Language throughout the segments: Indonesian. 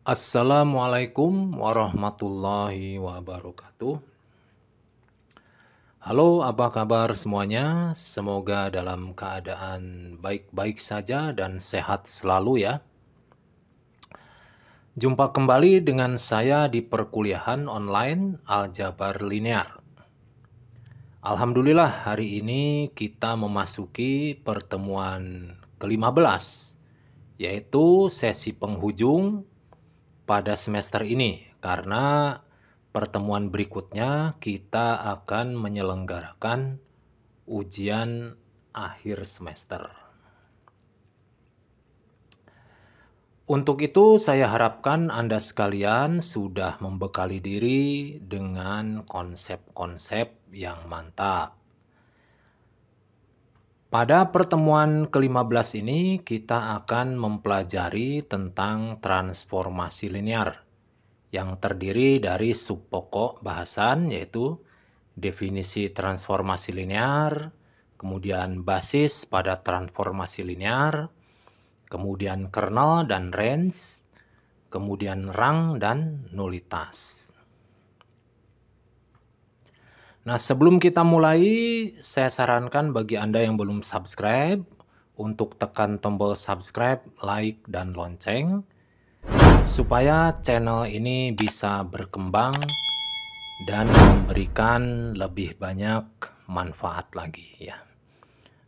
Assalamualaikum warahmatullahi wabarakatuh. Halo, apa kabar semuanya? Semoga dalam keadaan baik-baik saja dan sehat selalu ya. Jumpa kembali dengan saya di perkuliahan online Aljabar Linear. Alhamdulillah hari ini kita memasuki pertemuan ke-15, yaitu sesi penghujung pada semester ini, karena pertemuan berikutnya kita akan menyelenggarakan ujian akhir semester. Untuk itu saya harapkan Anda sekalian sudah membekali diri dengan konsep-konsep yang mantap. Pada pertemuan ke-15 ini kita akan mempelajari tentang transformasi linear yang terdiri dari subpokok bahasan, yaitu definisi transformasi linear, kemudian basis pada transformasi linear, kemudian kernel dan range, kemudian rang dan nulitas. Nah, sebelum kita mulai, saya sarankan bagi Anda yang belum subscribe untuk tekan tombol subscribe, like, dan lonceng supaya channel ini bisa berkembang dan memberikan lebih banyak manfaat lagi ya.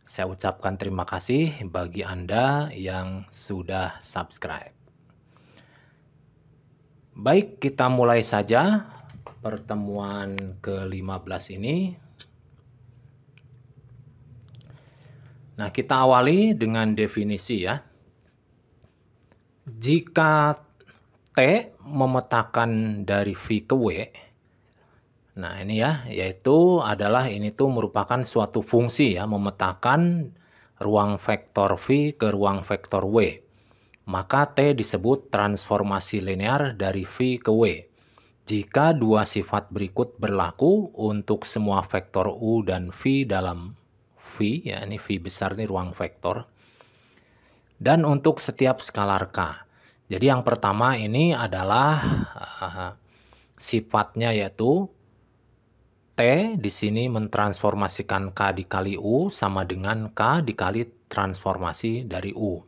Saya ucapkan terima kasih bagi Anda yang sudah subscribe. Baik, kita mulai saja pertemuan ke-15 ini. Nah, kita awali dengan definisi ya. Jika T memetakan dari V ke W, nah ini ya, yaitu adalah ini tuh merupakan suatu fungsi ya, memetakan ruang vektor V ke ruang vektor W. Maka T disebut transformasi linear dari V ke W. Jika dua sifat berikut berlaku untuk semua vektor U dan V dalam V, ya ini V besar ini ruang vektor, dan untuk setiap skalar K. Jadi yang pertama ini adalah sifatnya yaitu T di sini mentransformasikan K dikali U sama dengan K dikali transformasi dari U.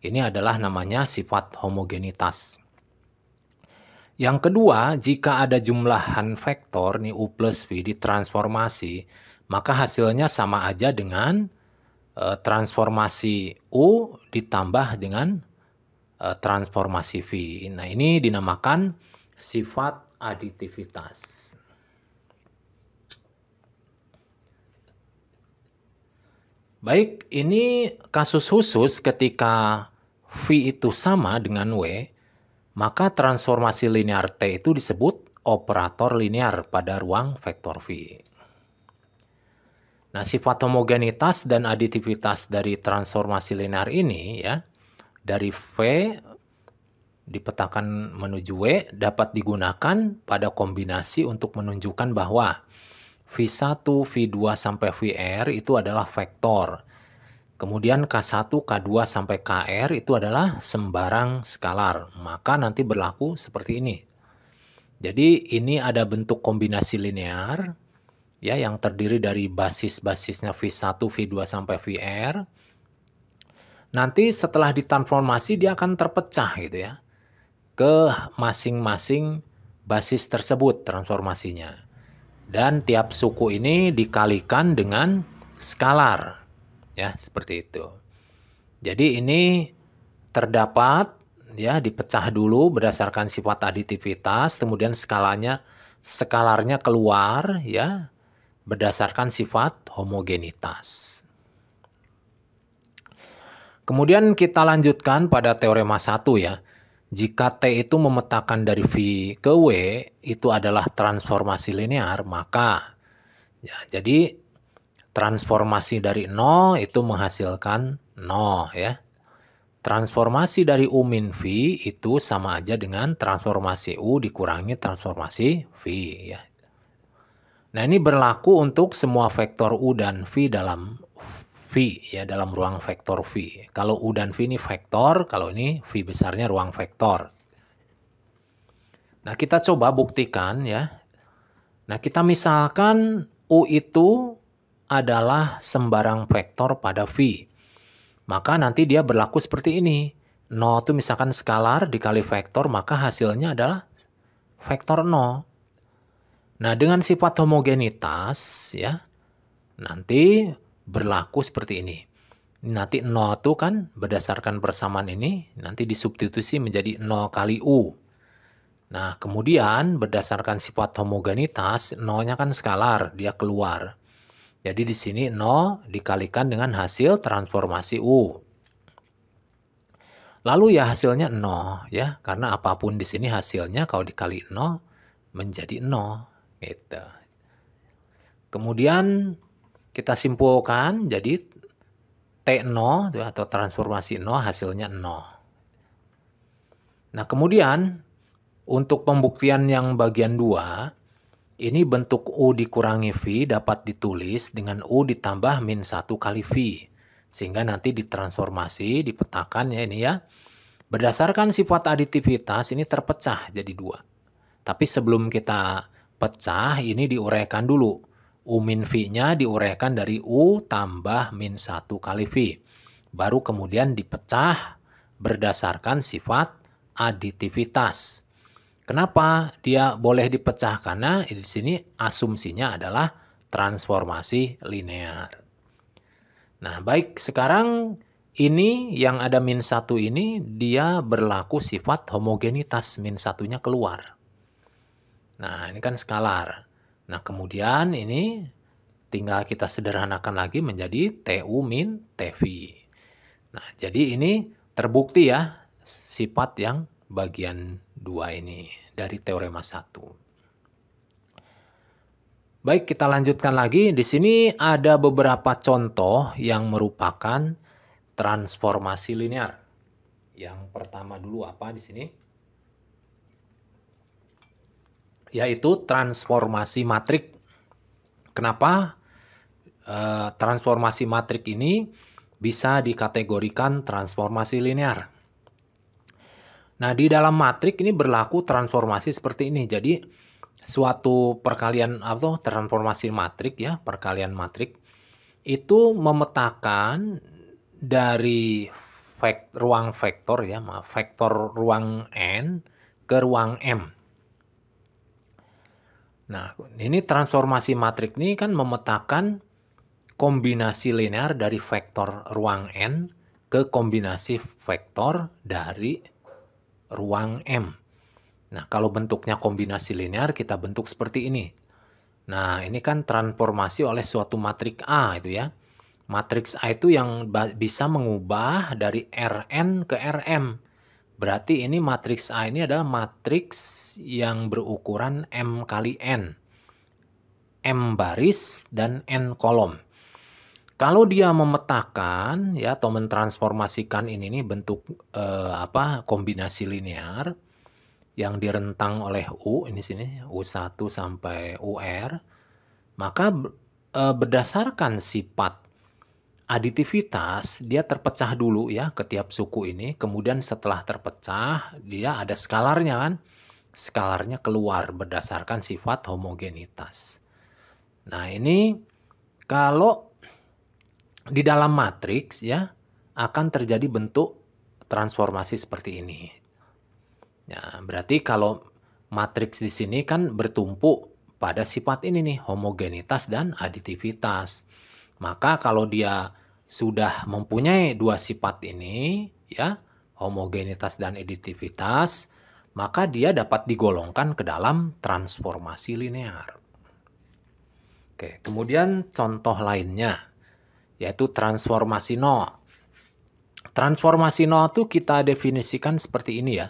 Ini adalah namanya sifat homogenitas. Yang kedua, jika ada jumlahan vektor nih U plus V ditransformasi, maka hasilnya sama aja dengan transformasi U ditambah dengan transformasi V. Nah, ini dinamakan sifat aditivitas. Baik, ini kasus khusus ketika V itu sama dengan W, maka transformasi linear T itu disebut operator linear pada ruang vektor V. Nah, sifat homogenitas dan aditivitas dari transformasi linear ini ya, dari V dipetakan menuju W dapat digunakan pada kombinasi untuk menunjukkan bahwa V1, V2 sampai Vr itu adalah vektor. Kemudian K1, K2 sampai Kr itu adalah sembarang skalar. Maka nanti berlaku seperti ini. Jadi ini ada bentuk kombinasi linear ya yang terdiri dari basis-basisnya V1, V2 sampai Vr. Nanti setelah ditransformasi dia akan terpecah gitu ya ke masing-masing basis tersebut transformasinya. Dan tiap suku ini dikalikan dengan skalar. Ya, seperti itu. Jadi ini terdapat ya dipecah dulu berdasarkan sifat aditivitas, kemudian skalarnya keluar ya berdasarkan sifat homogenitas. Kemudian kita lanjutkan pada teorema 1 ya. Jika T itu memetakan dari V ke W itu adalah transformasi linear, maka ya jadi transformasi dari 0 itu menghasilkan 0 ya. Transformasi dari U min V itu sama aja dengan transformasi U dikurangi transformasi V ya. Nah, ini berlaku untuk semua vektor U dan V dalam V ya, dalam ruang vektor V. Kalau U dan V ini vektor, kalau ini V besarnya ruang vektor. Nah, kita coba buktikan ya. Nah, kita misalkan U itu adalah sembarang vektor pada V. Maka nanti dia berlaku seperti ini. 0 itu misalkan skalar dikali vektor, maka hasilnya adalah vektor 0. Nah, dengan sifat homogenitas ya, nanti berlaku seperti ini. Nanti 0 itu kan berdasarkan persamaan ini, nanti disubstitusi menjadi 0 kali U. Nah, kemudian berdasarkan sifat homogenitas, 0-nya kan skalar, dia keluar. Jadi di sini 0 dikalikan dengan hasil transformasi U. Lalu ya hasilnya 0 ya, karena apapun di sini hasilnya kalau dikali 0 menjadi 0 gitu. Kemudian kita simpulkan jadi T0 atau transformasi 0 hasilnya 0. Nah, kemudian untuk pembuktian yang bagian 2, ini bentuk U dikurangi V dapat ditulis dengan U ditambah min 1 kali V. Sehingga nanti ditransformasi, dipetakan ya ini ya. Berdasarkan sifat aditivitas ini terpecah jadi 2. Tapi sebelum kita pecah ini diuraikan dulu. U min V-nya diuraikan dari U tambah min 1 kali V. Baru kemudian dipecah berdasarkan sifat aditivitas. Kenapa dia boleh dipecah? Karena di sini asumsinya adalah transformasi linear. Nah, baik, sekarang ini yang ada min 1 ini dia berlaku sifat homogenitas, min 1-nya keluar. Nah, ini kan skalar. Nah, kemudian ini tinggal kita sederhanakan lagi menjadi TU min TV. Nah, jadi ini terbukti ya sifat yang bagian 2 ini dari teorema 1. Baik, kita lanjutkan lagi. Di sini ada beberapa contoh yang merupakan transformasi linear. Yang pertama dulu apa di sini? Yaitu transformasi matrik. Kenapa transformasi matrik ini bisa dikategorikan transformasi linear? Nah, di dalam matrik ini berlaku transformasi seperti ini. Jadi, suatu perkalian atau transformasi matrik ya, perkalian matrik itu memetakan dari ruang vektor ya, vektor ruang N ke ruang M. Nah, ini transformasi matrik ini kan memetakan kombinasi linear dari vektor ruang N ke kombinasi vektor dari ruang M. Nah, kalau bentuknya kombinasi linear kita bentuk seperti ini. Nah, ini kan transformasi oleh suatu matriks A itu ya. Matriks A itu yang bisa mengubah dari Rn ke Rm. Berarti ini matriks A ini adalah matriks yang berukuran M kali N. M baris dan N kolom. Kalau dia memetakan ya atau mentransformasikan ini nih bentuk kombinasi linear yang direntang oleh U ini sini U1 sampai UR, maka berdasarkan sifat aditivitas dia terpecah dulu ya ke tiap suku ini, kemudian setelah terpecah dia ada skalarnya kan. Skalarnya keluar berdasarkan sifat homogenitas. Nah, ini kalau di dalam matriks ya akan terjadi bentuk transformasi seperti ini. Ya, berarti kalau matriks di sini kan bertumpu pada sifat ini nih, homogenitas dan aditivitas. Maka kalau dia sudah mempunyai dua sifat ini ya, homogenitas dan aditivitas, maka dia dapat digolongkan ke dalam transformasi linear. Oke, kemudian contoh lainnya yaitu transformasi nol. Transformasi nol itu kita definisikan seperti ini ya.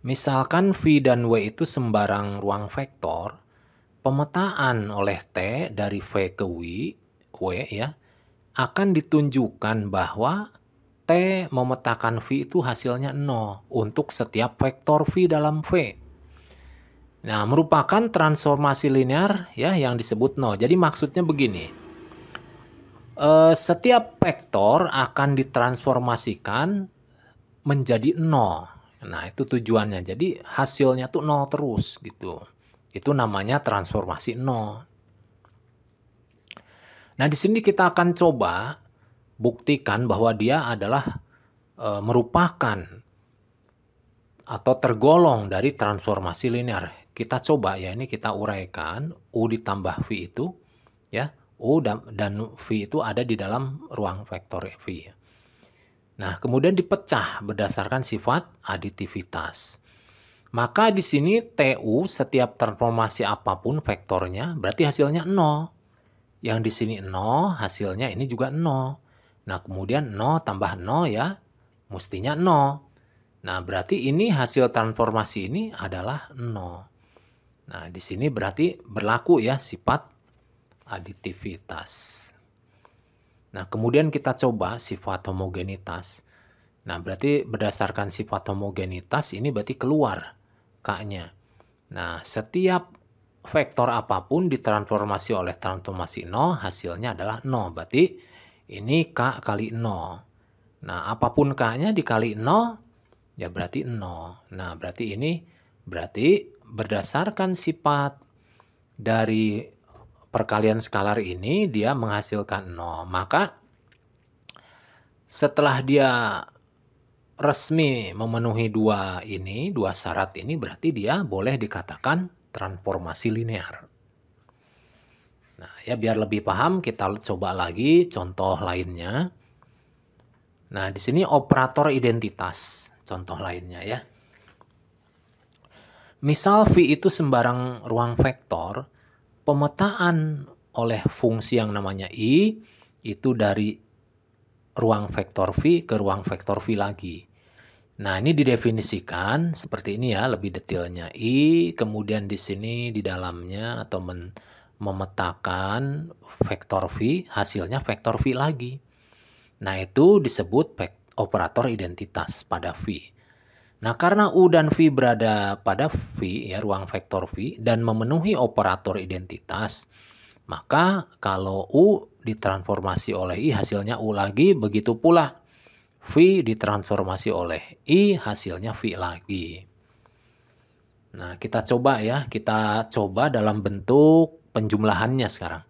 Misalkan V dan W itu sembarang ruang vektor, pemetaan oleh T dari V ke W ya, akan ditunjukkan bahwa T memetakan V itu hasilnya 0 untuk setiap vektor V dalam V. Nah, merupakan transformasi linear ya yang disebut 0. Jadi maksudnya begini. Setiap vektor akan ditransformasikan menjadi 0. Nah, itu tujuannya. Jadi hasilnya tuh 0 terus gitu. Itu namanya transformasi 0. Nah, di sini kita akan coba buktikan bahwa dia adalah merupakan atau tergolong dari transformasi linear. Kita coba ya, ini kita uraikan U ditambah V itu ya. U dan V itu ada di dalam ruang vektor V. Nah, kemudian dipecah berdasarkan sifat aditivitas. Maka di sini TU setiap transformasi apapun vektornya berarti hasilnya 0. Yang di sini 0, hasilnya ini juga 0. Nah, kemudian 0 tambah 0 ya, mestinya 0. Nah, berarti ini hasil transformasi ini adalah 0. Nah, di sini berarti berlaku ya sifat aditivitas. Nah, kemudian kita coba sifat homogenitas. Nah, berarti berdasarkan sifat homogenitas ini berarti keluar K-nya. Nah, setiap vektor apapun ditransformasi oleh transformasi 0, hasilnya adalah 0. Berarti ini K kali 0. Nah, apapun K-nya dikali 0, ya berarti 0. Nah, berarti ini berdasarkan sifat dari perkalian skalar ini dia menghasilkan 0. Maka setelah dia resmi memenuhi dua syarat ini berarti dia boleh dikatakan transformasi linear. Nah, ya biar lebih paham kita coba lagi contoh lainnya. Nah, di sini operator identitas contoh lainnya ya. Misal V itu sembarang ruang vektor, pemetaan oleh fungsi yang namanya I itu dari ruang vektor V ke ruang vektor V lagi. Nah, ini didefinisikan seperti ini ya, lebih detailnya. I, kemudian di sini di dalamnya atau memetakan vektor V, hasilnya vektor V lagi. Nah, itu disebut operator identitas pada V. Nah, karena U dan V berada pada V, ya ruang vektor V, dan memenuhi operator identitas, maka kalau U ditransformasi oleh I hasilnya U lagi, begitu pula V ditransformasi oleh I hasilnya V lagi. Nah, kita coba ya, kita coba dalam bentuk penjumlahannya sekarang.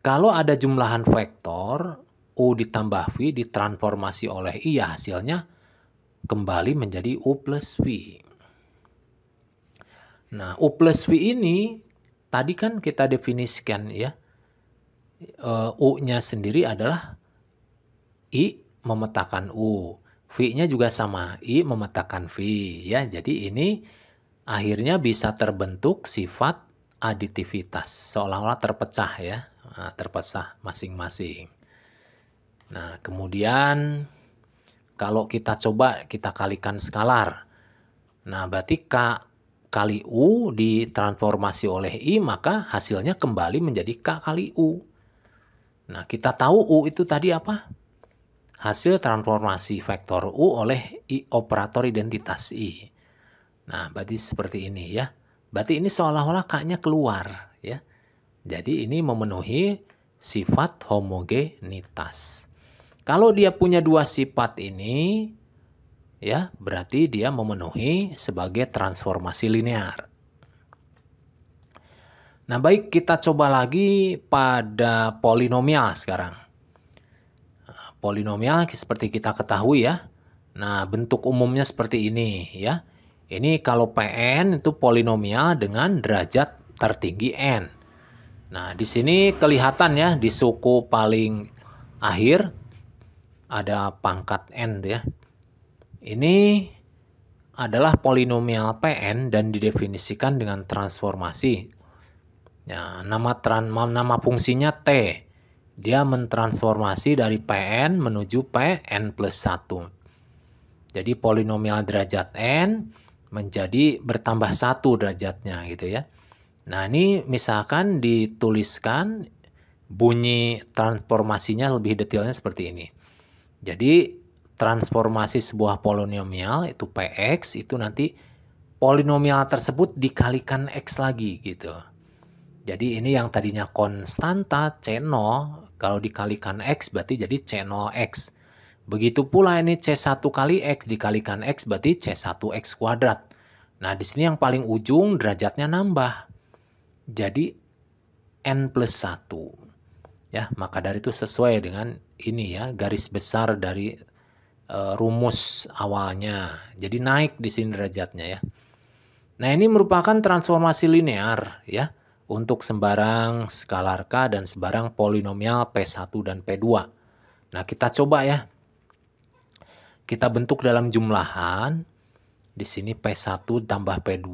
Kalau ada jumlahan vektor, U ditambah V ditransformasi oleh I, ya hasilnya kembali menjadi U plus V. Nah, U plus V ini tadi kan kita definisikan ya, U-nya sendiri adalah I memetakan U. V-nya juga sama, I memetakan V. Ya, jadi ini akhirnya bisa terbentuk sifat aditivitas. Seolah-olah terpecah ya, terpecah masing-masing. Nah, kemudian kalau kita coba kita kalikan skalar. Nah, berarti K kali U ditransformasi oleh I, maka hasilnya kembali menjadi K kali U. Nah, kita tahu U itu tadi apa? Hasil transformasi vektor U oleh I, operator identitas I. Nah, berarti seperti ini ya. Berarti ini seolah-olah K-nya keluar ya. Jadi ini memenuhi sifat homogenitas. Kalau dia punya dua sifat ini, ya berarti dia memenuhi sebagai transformasi linear. Nah, baik, kita coba lagi pada polinomial sekarang. Nah, polinomial seperti kita ketahui ya. Nah, bentuk umumnya seperti ini ya. Ini kalau Pn itu polinomial dengan derajat tertinggi n. Nah, di sini kelihatan ya di suku paling akhir ada pangkat n ya. Ini adalah polinomial Pn dan didefinisikan dengan transformasi. Ya, nama fungsinya T. Dia mentransformasi dari Pn menuju Pn plus 1. Jadi polinomial derajat n menjadi bertambah 1 derajatnya gitu ya. Nah, ini misalkan dituliskan bunyi transformasinya lebih detailnya seperti ini. Jadi transformasi sebuah polinomial itu Px itu nanti polinomial tersebut dikalikan X lagi gitu. Jadi ini yang tadinya konstanta C0 kalau dikalikan X berarti jadi C0X. Begitu pula ini C1 kali X dikalikan X berarti C1X kuadrat. Nah, di sini yang paling ujung derajatnya nambah. Jadi N plus 1. Ya, maka dari itu sesuai dengan ini ya, garis besar dari rumus awalnya. Jadi naik di sini derajatnya ya. Nah, ini merupakan transformasi linear ya untuk sembarang skalar K dan sembarang polinomial P1 dan P2. Nah, kita coba ya. Kita bentuk dalam jumlahan. Di sini P1 tambah P2.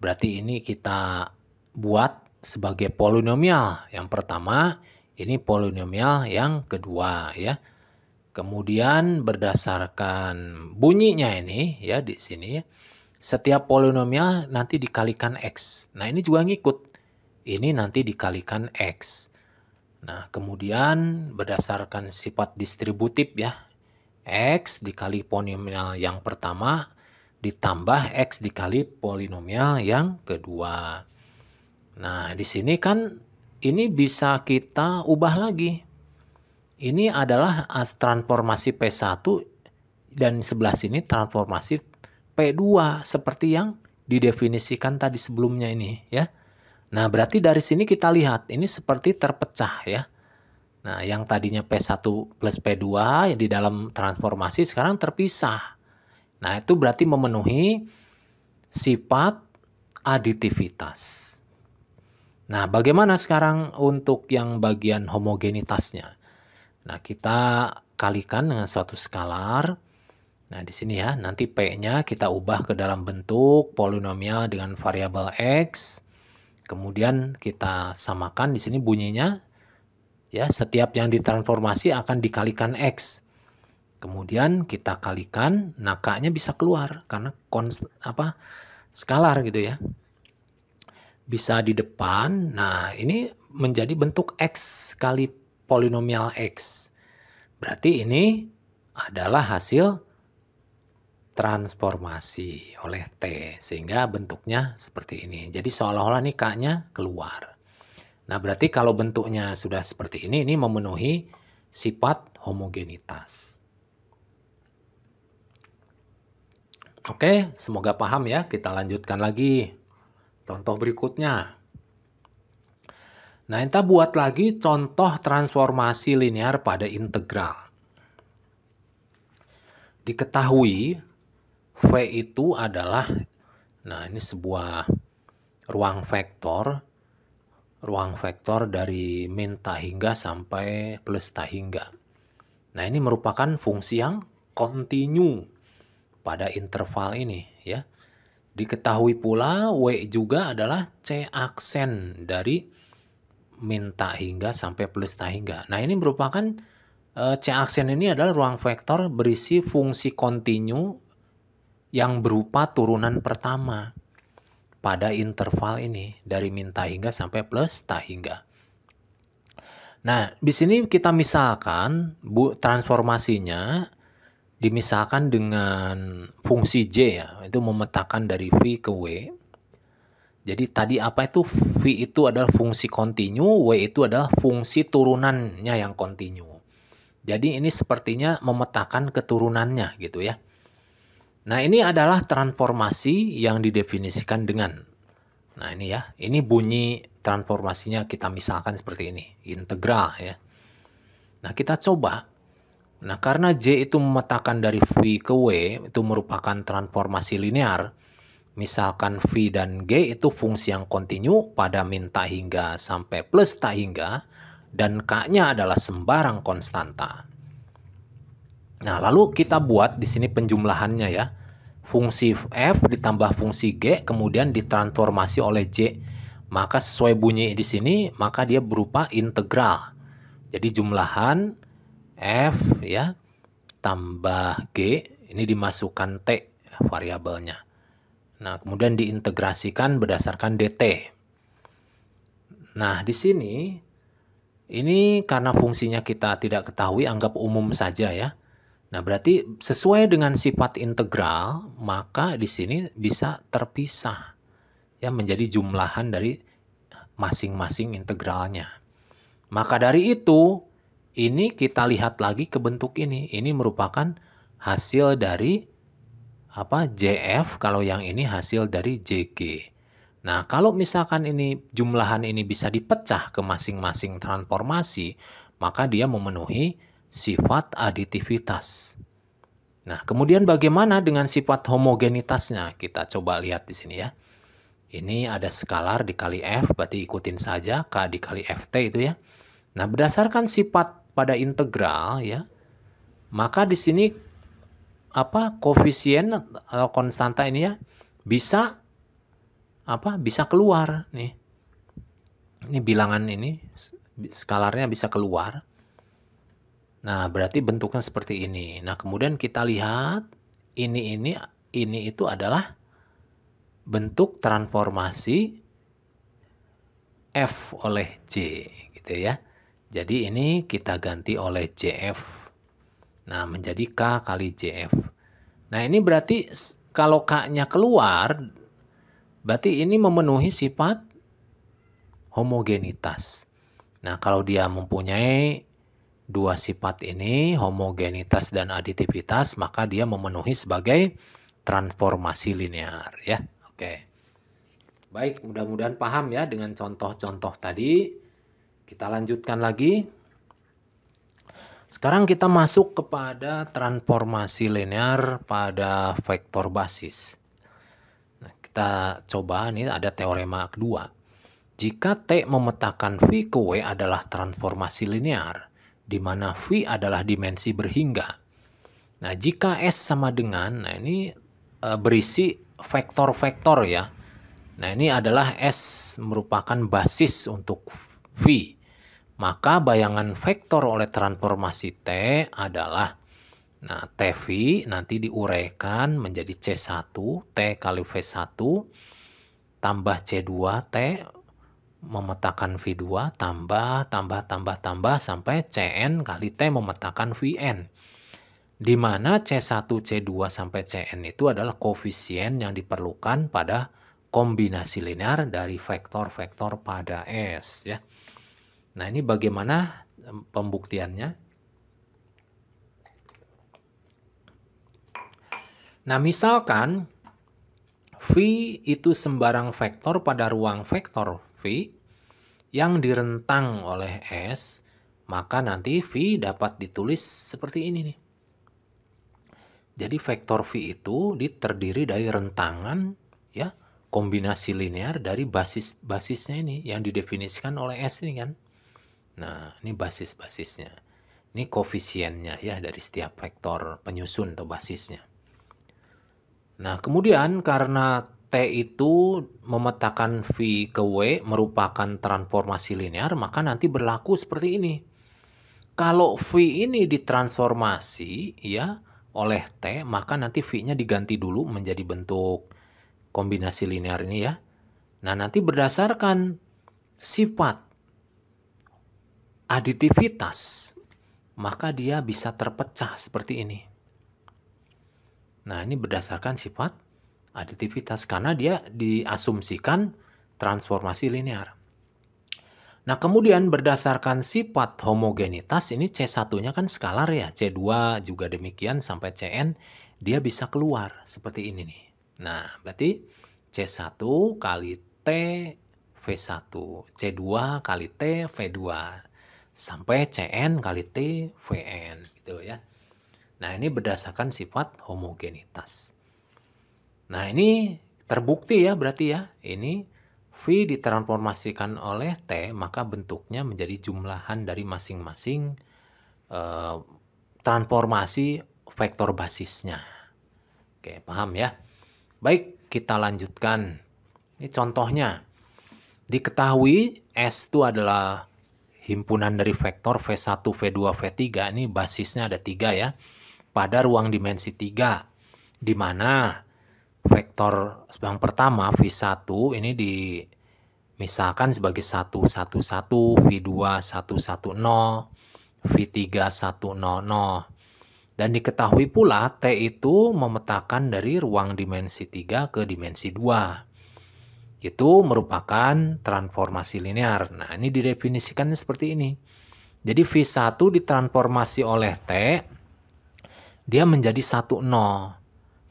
Berarti ini kita buat sebagai polinomial. Yang pertama, ini polinomial yang kedua ya. Kemudian berdasarkan bunyinya ini ya di sini, setiap polinomial nanti dikalikan X. Nah, ini juga ngikut. Ini nanti dikalikan X. Nah, kemudian berdasarkan sifat distributif ya, X dikali polinomial yang pertama ditambah X dikali polinomial yang kedua. Nah, di sini kan ini bisa kita ubah lagi. Ini adalah transformasi P1 dan sebelah sini transformasi P2 seperti yang didefinisikan tadi sebelumnya ini ya. Nah, berarti dari sini kita lihat ini seperti terpecah ya. Nah, yang tadinya P1 plus P2 yang di dalam transformasi sekarang terpisah. Nah, itu berarti memenuhi sifat aditivitas. Nah, bagaimana sekarang untuk yang bagian homogenitasnya? Nah, kita kalikan dengan suatu skalar. Nah, di sini ya, nanti P-nya kita ubah ke dalam bentuk polinomial dengan variabel X. Kemudian kita samakan di sini bunyinya. Ya, setiap yang ditransformasi akan dikalikan X. Kemudian kita kalikan, nah K-nya bisa keluar karena skalar gitu ya. Bisa di depan. Nah, ini menjadi bentuk X kali polinomial X. Berarti ini adalah hasil transformasi oleh T. Sehingga bentuknya seperti ini. Jadi seolah-olah nih K-nya keluar. Nah, berarti kalau bentuknya sudah seperti ini memenuhi sifat homogenitas. Oke, semoga paham ya. Kita lanjutkan lagi. Contoh berikutnya. Nah, kita buat lagi contoh transformasi linear pada integral. Diketahui V itu adalah, nah ini sebuah ruang vektor dari min tak hingga sampai plus tak hingga. Nah, ini merupakan fungsi yang kontinu pada interval ini ya. Diketahui pula W juga adalah C aksen dari min tak hingga sampai plus tak hingga. Nah, ini merupakan C aksen ini adalah ruang vektor berisi fungsi kontinu yang berupa turunan pertama pada interval ini dari min tak hingga sampai plus tak hingga. Nah, di sini kita misalkan transformasinya dimisalkan dengan fungsi J ya, itu memetakan dari V ke W. Jadi tadi apa itu? V itu adalah fungsi kontinu, W itu adalah fungsi turunannya yang kontinu. Jadi ini sepertinya memetakan keturunannya gitu ya. Nah, ini adalah transformasi yang didefinisikan dengan. Nah, ini ya. Ini bunyi transformasinya kita misalkan seperti ini. Integral ya. Nah, kita coba. Nah, karena J itu memetakan dari V ke W, itu merupakan transformasi linear. Misalkan V dan G itu fungsi yang kontinu pada min tak hingga sampai plus tak hingga, dan K-nya adalah sembarang konstanta. Nah, lalu kita buat di sini penjumlahannya ya. Fungsi F ditambah fungsi G kemudian ditransformasi oleh J. Maka sesuai bunyi di sini, maka dia berupa integral. Jadi jumlahan F ya tambah G, ini dimasukkan T variabelnya. Nah, kemudian diintegrasikan berdasarkan dt. Nah, di sini ini karena fungsinya kita tidak ketahui, anggap umum saja ya. Nah, berarti sesuai dengan sifat integral, maka di sini bisa terpisah ya menjadi jumlahan dari masing-masing integralnya. Maka dari itu, ini kita lihat lagi ke bentuk ini. Ini merupakan hasil dari JF, kalau yang ini hasil dari JG. Nah, kalau misalkan ini jumlahan ini bisa dipecah ke masing-masing transformasi, maka dia memenuhi sifat aditivitas. Nah, kemudian bagaimana dengan sifat homogenitasnya? Kita coba lihat di sini ya. Ini ada skalar dikali F, berarti ikutin saja K dikali FT itu ya. Nah, berdasarkan sifat pada integral ya, maka di sini koefisien atau konstanta ini ya bisa keluar nih. Ini bilangan ini skalarnya bisa keluar. Nah, berarti bentuknya seperti ini. Nah, kemudian kita lihat ini itu adalah bentuk transformasi F oleh J gitu ya. Jadi ini kita ganti oleh JF. Nah, menjadi K kali JF. Nah, ini berarti kalau K-nya keluar, berarti ini memenuhi sifat homogenitas. Nah, kalau dia mempunyai dua sifat ini, homogenitas dan aditivitas, maka dia memenuhi sebagai transformasi linear ya. Oke. Baik, mudah-mudahan paham ya dengan contoh-contoh tadi. Kita lanjutkan lagi. Sekarang kita masuk kepada transformasi linear pada vektor basis. Nah, kita coba, ini ada teorema kedua. Jika T memetakan V ke W adalah transformasi linear, di mana V adalah dimensi berhingga. Nah, jika S sama dengan, nah ini berisi vektor-vektor ya. Nah, ini adalah S merupakan basis untuk V. Maka bayangan vektor oleh transformasi T adalah, nah TV nanti diuraikan menjadi C1 T kali V1 tambah C2 T memetakan V2 tambah sampai Cn kali T memetakan Vn. Di mana C1, C2 sampai Cn itu adalah koefisien yang diperlukan pada kombinasi linear dari vektor-vektor pada S ya. Nah, ini bagaimana pembuktiannya? Nah, misalkan V itu sembarang vektor pada ruang vektor V yang direntang oleh S, maka nanti V dapat ditulis seperti ini nih. Jadi vektor V itu terdiri dari rentangan ya, kombinasi linear dari basis-basisnya ini yang didefinisikan oleh S ini kan. Nah, ini basis-basisnya. Ini koefisiennya ya dari setiap vektor penyusun atau basisnya. Nah, kemudian karena T itu memetakan V ke W merupakan transformasi linear, maka nanti berlaku seperti ini. Kalau V ini ditransformasi ya oleh T, maka nanti V-nya diganti dulu menjadi bentuk kombinasi linear ini ya. Nah, nanti berdasarkan sifat aditivitas, maka dia bisa terpecah seperti ini. Nah, ini berdasarkan sifat aditivitas karena dia diasumsikan transformasi linear. Nah, kemudian berdasarkan sifat homogenitas, ini C1-nya kan skalar ya, C2 juga demikian sampai Cn, dia bisa keluar seperti ini nih. Nah, berarti C1 kali T V1, C2 kali T V2. Sampai Cn kali T Vn gitu ya. Nah, ini berdasarkan sifat homogenitas. Nah, ini terbukti ya berarti ya. Ini V ditransformasikan oleh T, maka bentuknya menjadi jumlahan dari masing-masing transformasi vektor basisnya. Oke, paham ya? Baik, kita lanjutkan. Ini contohnya. Diketahui S itu adalah himpunan dari vektor V1, V2, V3, ini basisnya ada 3 ya, pada ruang dimensi 3, di mana vektor yang pertama V1 ini dimisalkan sebagai 1, 1, 1, V2, 1, 1, 0, V3, 1, 0, 0. Dan diketahui pula T itu memetakan dari ruang dimensi 3 ke dimensi 2. Itu merupakan transformasi linear. Nah, ini didefinisikan seperti ini. Jadi V1 ditransformasi oleh T, dia menjadi 1, 0.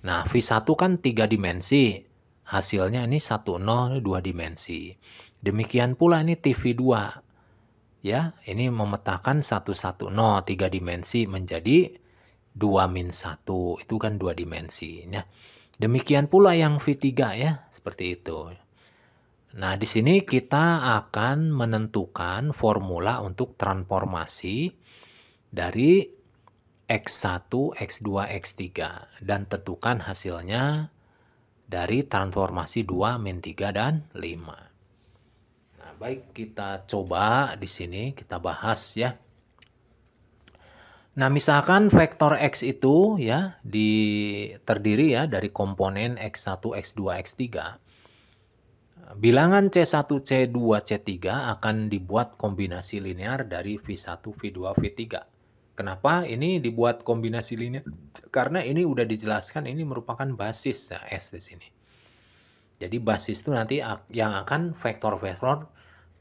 Nah, V1 kan 3 dimensi. Hasilnya ini 1, 0, 2 dimensi. Demikian pula ini TV2. Ya, ini memetakan 1, 1, 0, 3 dimensi menjadi 2 min 1. Itu kan 2 dimensi. Nah, demikian pula yang V3 ya, seperti itu. Nah, di sini kita akan menentukan formula untuk transformasi dari X1, X2, X3. Dan tentukan hasilnya dari transformasi 2, min 3, dan 5. Nah, baik, kita coba di sini kita bahas ya. Nah, misalkan vektor X itu ya terdiri ya dari komponen X1, X2, X3. Bilangan C1, C2, C3 akan dibuat kombinasi linear dari V1, V2, V3. Kenapa ini dibuat kombinasi linear? Karena ini udah dijelaskan ini merupakan basis ya, S di sini. Jadi basis itu nanti yang akan vektor-vektor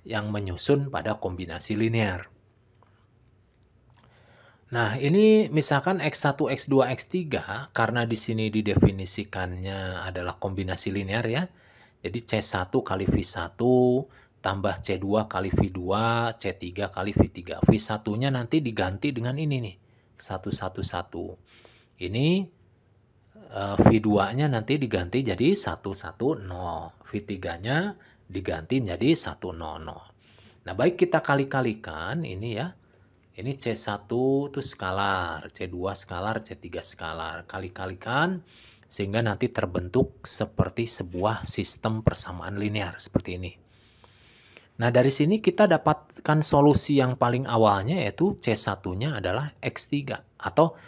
yang menyusun pada kombinasi linear. Nah, ini misalkan X1, X2, X3 karena di sini didefinisikannya adalah kombinasi linear ya. Jadi C1 kali V1 tambah C2 kali V2, C3 kali V3. V1-nya nanti diganti dengan ini nih, 1, 1, 1. Ini V2-nya nanti diganti jadi 1, 1, 0. V3-nya diganti menjadi 1, 0, 0. Nah, baik kita kali-kalikan ini ya. Ini C1 itu skalar, C2 skalar, C3 skalar. Kali-kalikan sehingga nanti terbentuk seperti sebuah sistem persamaan linear seperti ini. Nah, dari sini kita dapatkan solusi yang paling awalnya yaitu C1-nya adalah X3 atau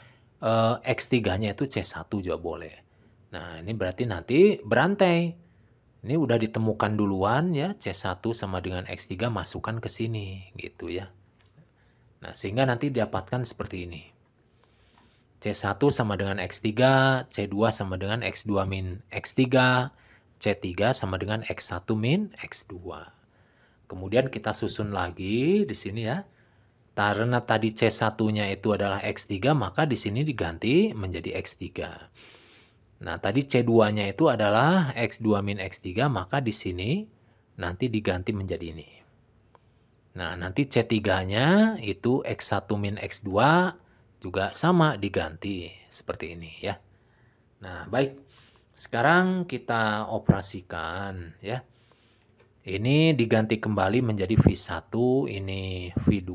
X3-nya itu C1 juga boleh. Nah, ini berarti nanti berantai. Ini udah ditemukan duluan ya, C1 sama dengan X3 masukkan ke sini gitu ya. Nah, sehingga nanti didapatkan seperti ini. C1 sama dengan X3, C2 sama dengan X2 min X3, C3 sama dengan X1 min X2. Kemudian kita susun lagi di sini ya. Karena tadi C1-nya itu adalah X3, maka di sini diganti menjadi X3. Nah, tadi C2-nya itu adalah X2 min X3, maka di sini nanti diganti menjadi ini. Nah, nanti C3-nya itu X1 min X2 juga sama diganti seperti ini ya. Nah, baik. Sekarang kita operasikan ya. Ini diganti kembali menjadi V1, ini V2,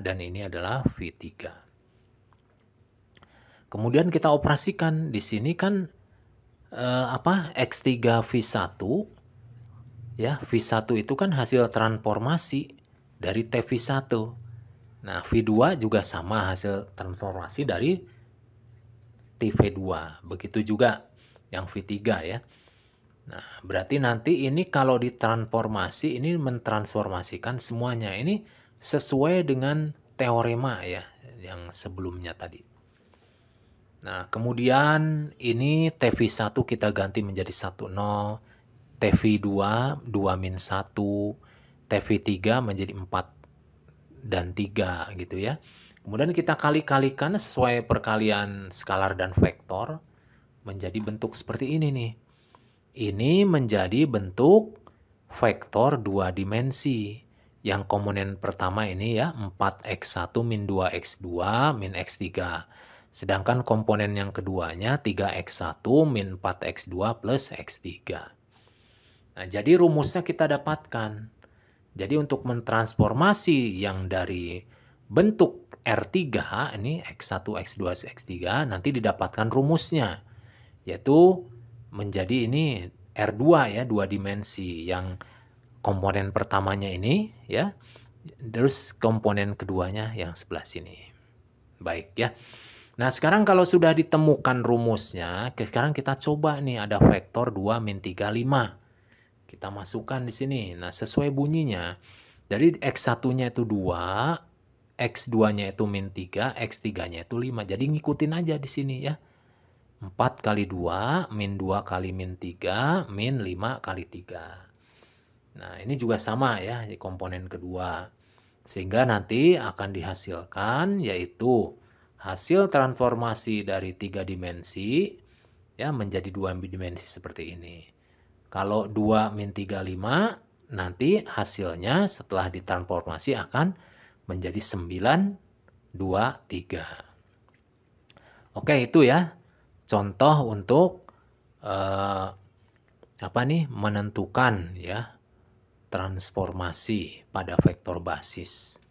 dan ini adalah V3. Kemudian kita operasikan di sini kan X3 V1 ya, V1 itu kan hasil transformasi dari TV1. Nah, V2 juga sama hasil transformasi dari TV2. Begitu juga yang V3 ya. Nah, berarti nanti ini kalau ditransformasi, ini mentransformasikan semuanya. Ini sesuai dengan teorema ya, yang sebelumnya tadi. Nah, kemudian ini TV1 kita ganti menjadi 1, 0. TV2, 2 min 1. TV3 menjadi 4 dan 3 gitu ya. Kemudian kita kali-kalikan sesuai perkalian skalar dan vektor menjadi bentuk seperti ini nih. Ini menjadi bentuk vektor 2 dimensi. Yang komponen pertama ini ya 4x1 min 2x2 min x3. Sedangkan komponen yang keduanya 3x1 min 4x2 plus x3. Nah, jadi rumusnya kita dapatkan. Jadi untuk mentransformasi yang dari bentuk R3, ini X1, X2, X3, nanti didapatkan rumusnya. Yaitu menjadi ini R2 ya, 2 dimensi. Yang komponen pertamanya ini ya, terus komponen keduanya yang sebelah sini. Baik ya. Nah, sekarang kalau sudah ditemukan rumusnya, sekarang kita coba nih ada vektor 2 min 3, 5. Kita masukkan di sini. Nah, sesuai bunyinya, dari X1-nya itu 2, X2-nya itu min 3, X3-nya itu 5. Jadi ngikutin aja di sini ya. 4 kali 2, min 2 kali min 3, min 5 kali 3. Nah, ini juga sama ya di komponen kedua. Sehingga nanti akan dihasilkan yaitu hasil transformasi dari 3 dimensi ya menjadi 2 dimensi seperti ini. Kalau 2 min 3, 5, nanti hasilnya setelah ditransformasi akan menjadi 9, 2, 3. Oke, itu ya contoh untuk menentukan ya transformasi pada vektor basis.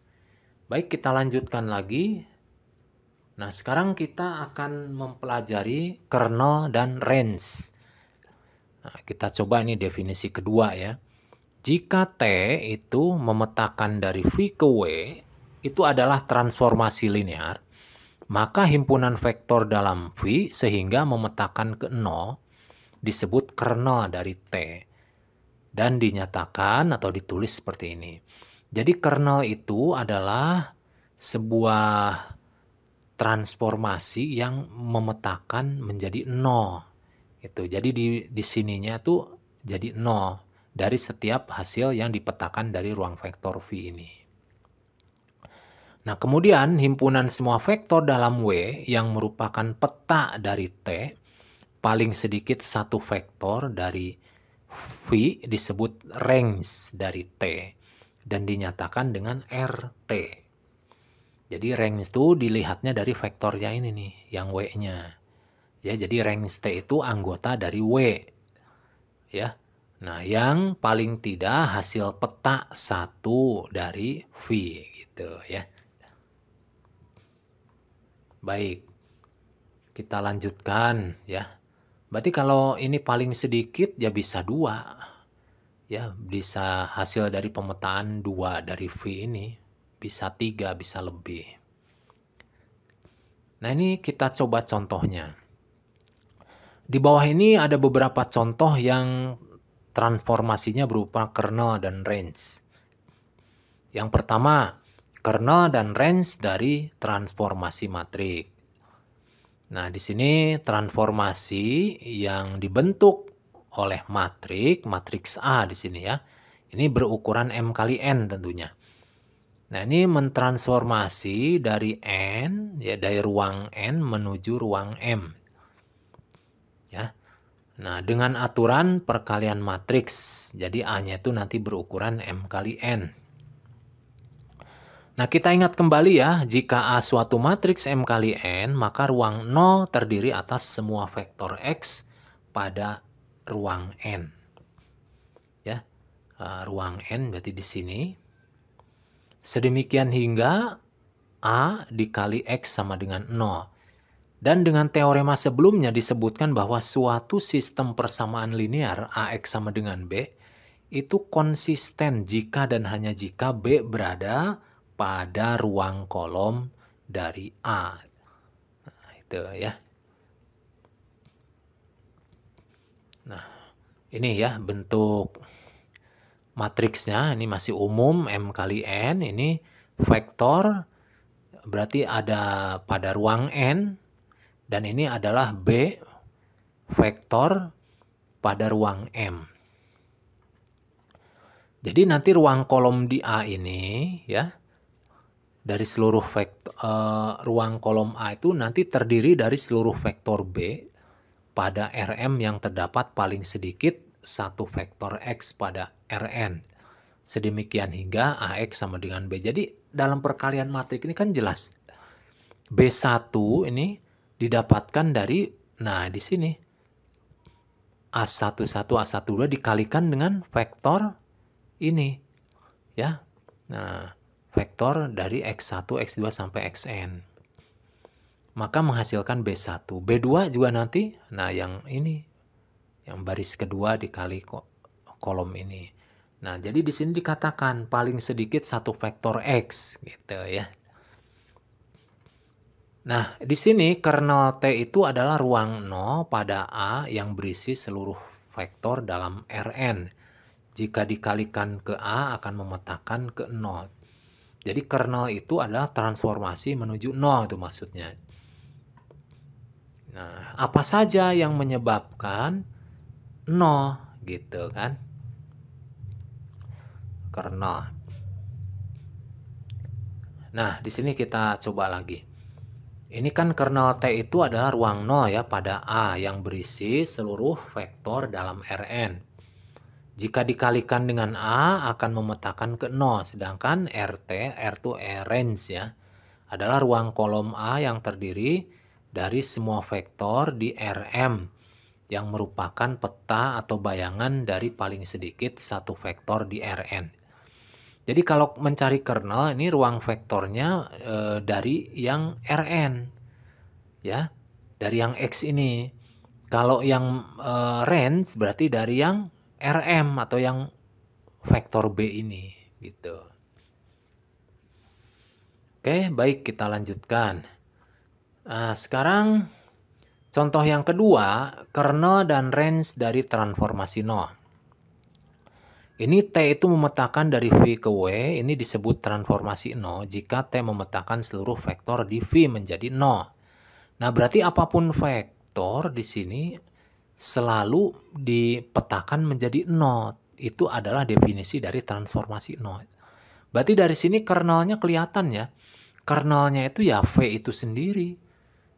Baik, kita lanjutkan lagi. Nah, sekarang kita akan mempelajari kernel dan range. Nah, kita coba ini definisi kedua ya. Jika T itu memetakan dari V ke W, itu adalah transformasi linear, maka himpunan vektor dalam V sehingga memetakan ke 0 disebut kernel dari T. Dan dinyatakan atau ditulis seperti ini. Jadi kernel itu adalah sebuah transformasi yang memetakan menjadi 0. Itu. Jadi di sininya tuh jadi 0 dari setiap hasil yang dipetakan dari ruang vektor V ini. Nah, kemudian himpunan semua vektor dalam W yang merupakan peta dari T, paling sedikit satu vektor dari V disebut range dari T dan dinyatakan dengan RT. Jadi range itu dilihatnya dari vektornya ini nih, yang W-nya. Ya, jadi range T itu anggota dari W. Ya. Nah, yang paling tidak hasil peta 1 dari V gitu ya. Baik. Kita lanjutkan ya. Berarti kalau ini paling sedikit ya bisa 2. Ya, bisa hasil dari pemetaan 2 dari V ini. Bisa 3, bisa lebih. Nah, ini kita coba contohnya. Di bawah ini ada beberapa contoh yang transformasinya berupa kernel dan range. Yang pertama, kernel dan range dari transformasi matrik. Nah, di sini transformasi yang dibentuk oleh matriks A di sini ya. Ini berukuran M kali N tentunya. Nah, ini mentransformasi dari N, ya dari ruang N menuju ruang M. Ya. Nah, dengan aturan perkalian matriks. Jadi A-nya itu nanti berukuran M kali N. Nah, kita ingat kembali ya, jika A suatu matriks M kali N, maka ruang 0 terdiri atas semua vektor X pada ruang N. Ya, ruang N berarti di sini. Sedemikian hingga A dikali X sama dengan 0. Dan dengan teorema sebelumnya disebutkan bahwa suatu sistem persamaan linear AX sama dengan B itu konsisten jika dan hanya jika B berada pada ruang kolom dari A. Nah, itu ya. Nah, ini ya bentuk matriksnya. Ini masih umum M kali N. Ini vektor berarti ada pada ruang N. Dan ini adalah B vektor pada ruang M. Jadi nanti ruang kolom di A ini ya, dari seluruh vektor, ruang kolom A itu nanti terdiri dari seluruh vektor B pada Rm yang terdapat paling sedikit satu vektor X pada Rn. Sedemikian hingga AX sama dengan B. Jadi dalam perkalian matrik ini kan jelas. B1 ini didapatkan dari, nah di sini. A11, A12 dikalikan dengan vektor ini. Ya. Nah, vektor dari X1, X2 sampai Xn. Maka menghasilkan B1. B2 juga nanti, nah yang ini, yang baris kedua dikali kolom ini. Nah, jadi di sini dikatakan paling sedikit satu vektor X, gitu ya. Nah, di sini kernel T itu adalah ruang 0 pada A yang berisi seluruh vektor dalam Rn. Jika dikalikan ke A akan memetakan ke 0. Jadi kernel itu adalah transformasi menuju 0 itu maksudnya. Nah, apa saja yang menyebabkan 0 gitu kan? Kernel. Nah, di sini kita coba lagi. Ini kan kernel T itu adalah ruang 0 ya pada A yang berisi seluruh vektor dalam Rn. Jika dikalikan dengan A akan memetakan ke 0, sedangkan RT, R itu range ya, adalah ruang kolom A yang terdiri dari semua vektor di Rm yang merupakan peta atau bayangan dari paling sedikit satu vektor di Rn. Jadi kalau mencari kernel ini ruang vektornya dari yang Rn ya, dari yang X ini. Kalau yang range berarti dari yang Rm atau yang vektor B ini gitu. Oke, baik kita lanjutkan. Nah, sekarang contoh yang kedua, kernel dan range dari transformasi 0. Ini T itu memetakan dari V ke W, ini disebut transformasi 0 jika T memetakan seluruh vektor di V menjadi 0. Nah, berarti apapun vektor di sini selalu dipetakan menjadi 0. Itu adalah definisi dari transformasi 0. Berarti dari sini kernelnya kelihatan ya. Kernelnya itu ya V itu sendiri.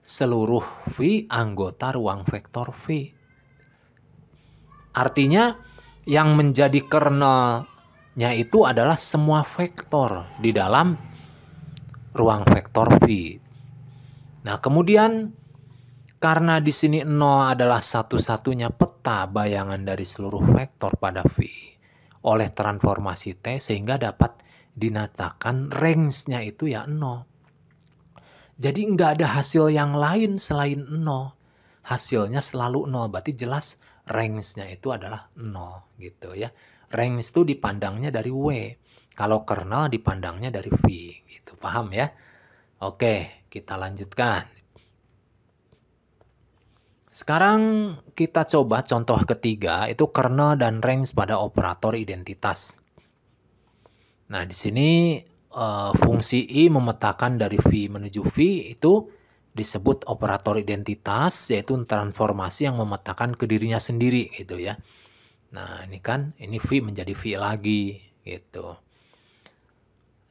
Seluruh V anggota ruang vektor V. Artinya yang menjadi kernelnya itu adalah semua vektor di dalam ruang vektor V. Nah, kemudian karena di sini 0 adalah satu-satunya peta bayangan dari seluruh vektor pada V oleh transformasi T sehingga dapat dinyatakan range-nya itu ya 0. Jadi nggak ada hasil yang lain selain 0. Hasilnya selalu 0, berarti jelas range-nya itu adalah 0 gitu ya. Range itu dipandangnya dari W. Kalau kernel dipandangnya dari V gitu. Paham ya? Oke, kita lanjutkan. Sekarang kita coba contoh ketiga, itu kernel dan range pada operator identitas. Nah, di sini fungsi I memetakan dari V menuju V itu disebut operator identitas, yaitu transformasi yang memetakan ke dirinya sendiri gitu ya. Nah, ini kan ini V menjadi V lagi gitu.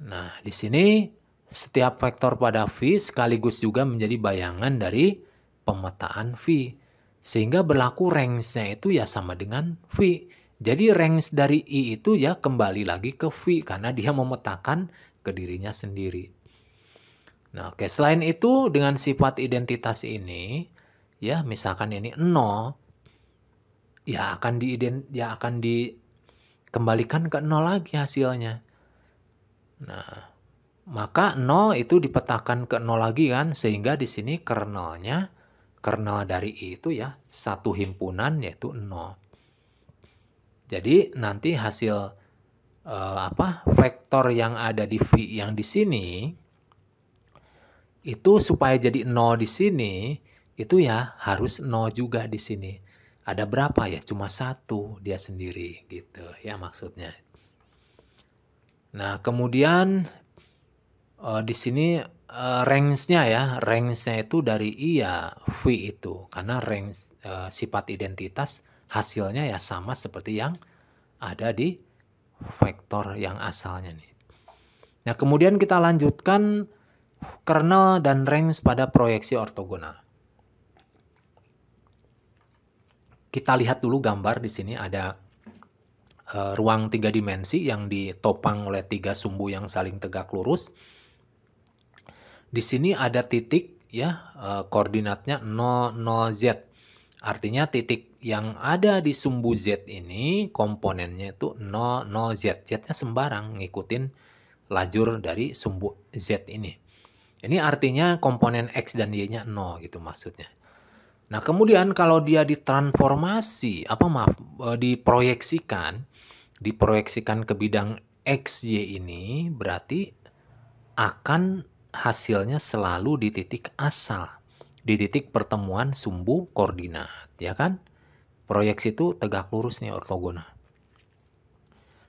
Nah, di sini setiap vektor pada V sekaligus juga menjadi bayangan dari pemetaan V. Sehingga berlaku range-nya itu ya sama dengan V. Jadi range dari I itu ya kembali lagi ke V karena dia memetakan ke dirinya sendiri. Nah, oke, selain itu dengan sifat identitas ini ya misalkan ini 0 ya akan dikembalikan ke 0 lagi hasilnya. Nah, maka 0 itu dipetakan ke 0 lagi kan, sehingga di sini kernel dari I itu ya satu himpunan yaitu 0. Jadi nanti hasil vektor yang ada di V yang di sini itu supaya jadi 0 di sini itu ya harus 0 juga di sini. Ada berapa ya? Cuma 1 dia sendiri gitu ya maksudnya. Nah, kemudian di sini range-nya itu dari I ya V itu. Karena range sifat identitas hasilnya ya sama seperti yang ada di vektor yang asalnya nih. Nah, kemudian kita lanjutkan kernel dan range pada proyeksi ortogonal. Kita lihat dulu gambar di sini ada ruang 3 dimensi yang ditopang oleh 3 sumbu yang saling tegak lurus. Di sini ada titik ya, koordinatnya 0, 0, Z. Artinya titik yang ada di sumbu Z ini komponennya itu 0, 0, Z. Z-nya sembarang ngikutin lajur dari sumbu Z ini. Ini artinya komponen X dan Y-nya 0 gitu maksudnya. Nah, kemudian kalau dia diproyeksikan ke bidang X, Y ini berarti akan hasilnya selalu di titik asal, di titik pertemuan sumbu koordinat, ya kan? Proyeksi itu tegak lurus nih, ortogonal.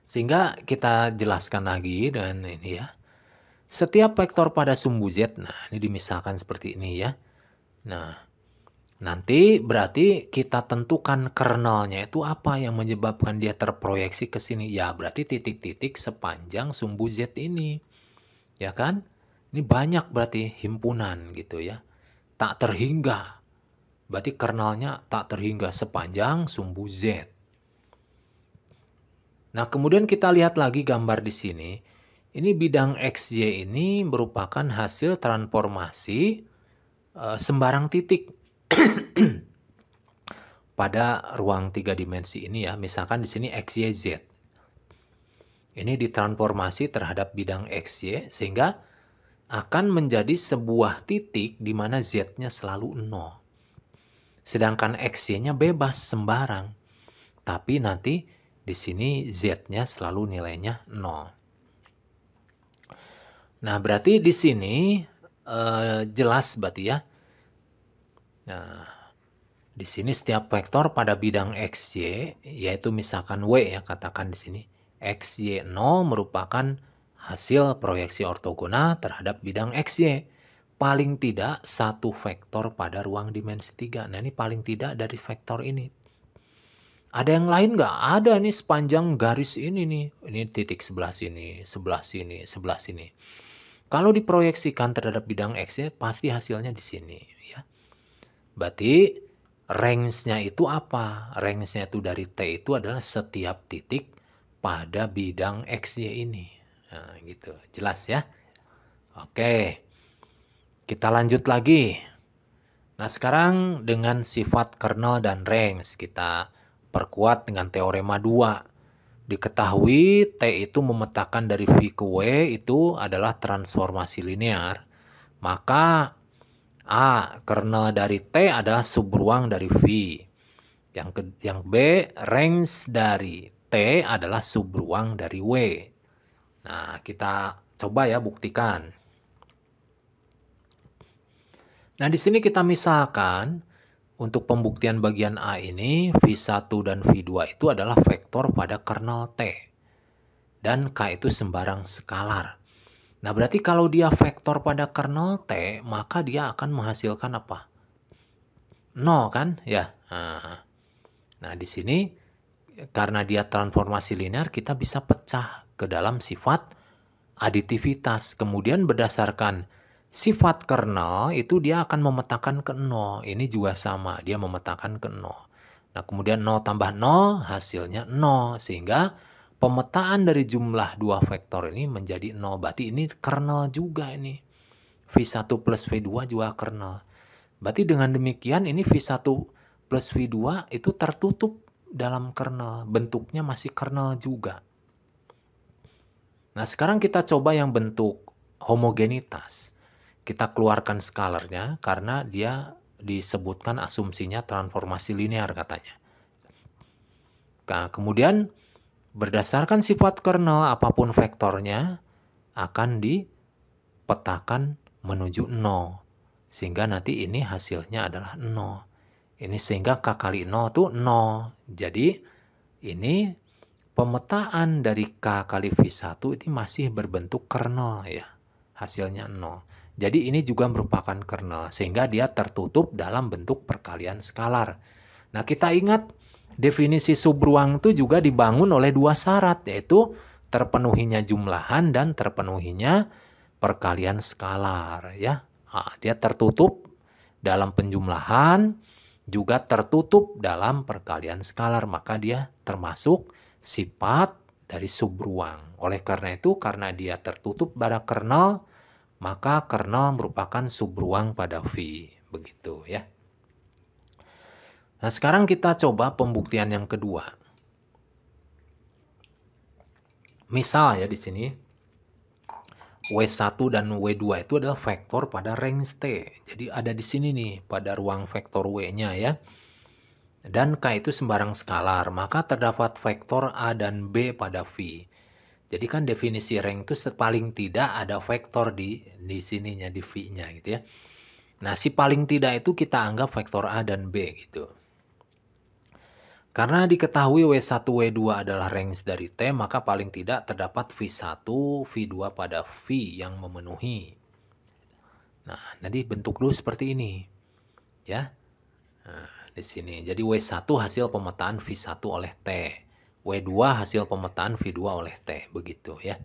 Sehingga kita jelaskan lagi dengan ini ya. Setiap vektor pada sumbu Z, nah ini dimisalkan seperti ini ya. Nah, nanti berarti kita tentukan kernelnya itu apa yang menyebabkan dia terproyeksi ke sini. Ya berarti titik-titik sepanjang sumbu Z ini. Ya kan? Ini banyak berarti himpunan gitu ya. Tak terhingga. Berarti kernelnya tak terhingga sepanjang sumbu Z. Nah, kemudian kita lihat lagi gambar di sini. Ini bidang XY ini merupakan hasil transformasi sembarang titik pada ruang 3 dimensi ini ya. Misalkan di sini XYZ. Ini ditransformasi terhadap bidang XY sehingga akan menjadi sebuah titik di mana Z-nya selalu 0. Sedangkan XY-nya bebas sembarang. Tapi nanti di sini Z-nya selalu nilainya 0. Nah, berarti di sini jelas berarti ya. Nah, di sini setiap vektor pada bidang XY, yaitu misalkan W ya, katakan di sini. XY0 merupakan hasil proyeksi ortogonal terhadap bidang XY. Paling tidak satu vektor pada ruang dimensi 3. Nah, ini paling tidak dari vektor ini. Ada yang lain nggak? Ada nih sepanjang garis ini nih. Ini titik sebelah sini, sebelah sini, sebelah sini. Kalau diproyeksikan terhadap bidang XY, pasti hasilnya di sini. Ya. Berarti range-nya itu apa? Range-nya itu dari T itu adalah setiap titik pada bidang XY ini. Nah, gitu. Jelas ya? Oke. Kita lanjut lagi. Nah, sekarang dengan sifat kernel dan range kita perkuat dengan teorema 2. Diketahui T itu memetakan dari V ke W itu adalah transformasi linear. Maka A, kernel dari T adalah subruang dari V. Yang B, range dari T adalah subruang dari W. Nah, kita coba ya buktikan. Nah, di sini kita misalkan untuk pembuktian bagian A ini V1 dan V2 itu adalah vektor pada kernel T. Dan K itu sembarang skalar. Nah, berarti kalau dia vektor pada kernel T, maka dia akan menghasilkan apa? 0 kan? Ya. Nah, di sini karena dia transformasi linear, kita bisa pecah ke dalam sifat aditivitas. Kemudian berdasarkan sifat kernel itu dia akan memetakan ke 0. Ini juga sama, dia memetakan ke 0. Nah, kemudian 0 tambah 0 hasilnya 0. Sehingga pemetaan dari jumlah dua vektor ini menjadi 0. Berarti ini kernel juga ini. V1 plus V2 juga kernel. Berarti dengan demikian ini V1 plus V2 itu tertutup dalam kernel. Bentuknya masih kernel juga. Nah, sekarang kita coba yang bentuk homogenitas. Kita keluarkan skalarnya karena dia disebutkan asumsinya transformasi linear katanya. Nah, kemudian berdasarkan sifat kernel apapun vektornya akan dipetakan menuju 0. Sehingga nanti ini hasilnya adalah 0. Ini sehingga K kali 0 itu 0. Jadi ini pemetaan dari K kali V1 itu masih berbentuk kernel ya. Hasilnya 0. Jadi ini juga merupakan kernel sehingga dia tertutup dalam bentuk perkalian skalar. Nah, kita ingat definisi subruang itu juga dibangun oleh dua syarat, yaitu terpenuhinya jumlahan dan terpenuhinya perkalian skalar ya. Nah, dia tertutup dalam penjumlahan, juga tertutup dalam perkalian skalar, maka dia termasuk sifat dari subruang. Oleh karena itu, karena dia tertutup pada kernel, maka kernel merupakan subruang pada V. Begitu ya. Nah, sekarang kita coba pembuktian yang kedua. Misal ya di sini W1 dan W2 itu adalah vektor pada range T. Jadi ada di sini nih pada ruang vektor W-nya ya. Dan K itu sembarang skalar, maka terdapat vektor A dan B pada V. Jadi kan definisi range itu paling tidak ada vektor di sininya, di V-nya gitu ya. Nah, si paling tidak itu kita anggap vektor A dan B gitu. Karena diketahui W1, W2 adalah range dari T, maka paling tidak terdapat V1, V2 pada V yang memenuhi. Nah, nanti bentuk dulu seperti ini. Ya. Nah, di sini. Jadi W1 hasil pemetaan V1 oleh T. W2 hasil pemetaan V2 oleh T. Begitu ya.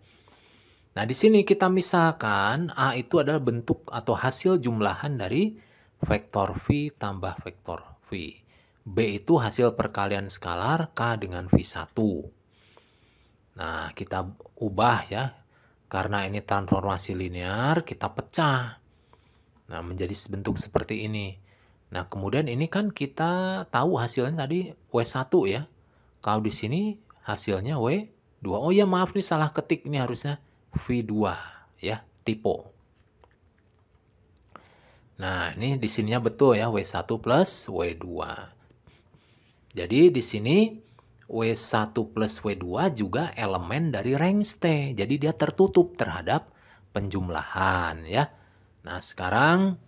Nah, di sini kita misalkan A itu adalah bentuk atau hasil jumlahan dari vektor V tambah vektor V. B itu hasil perkalian skalar K dengan V1. Nah, kita ubah ya. Karena ini transformasi linear, kita pecah. Nah, menjadi bentuk seperti ini. Nah, kemudian ini kan kita tahu hasilnya tadi W1 ya. Kalau di sini hasilnya W2. Oh ya, maaf nih salah ketik, ini harusnya V2 ya, typo. Nah, ini di sininya betul ya, W1 plus W2. Jadi di sini W1 plus W2 juga elemen dari range T. Jadi dia tertutup terhadap penjumlahan ya. Nah, sekarang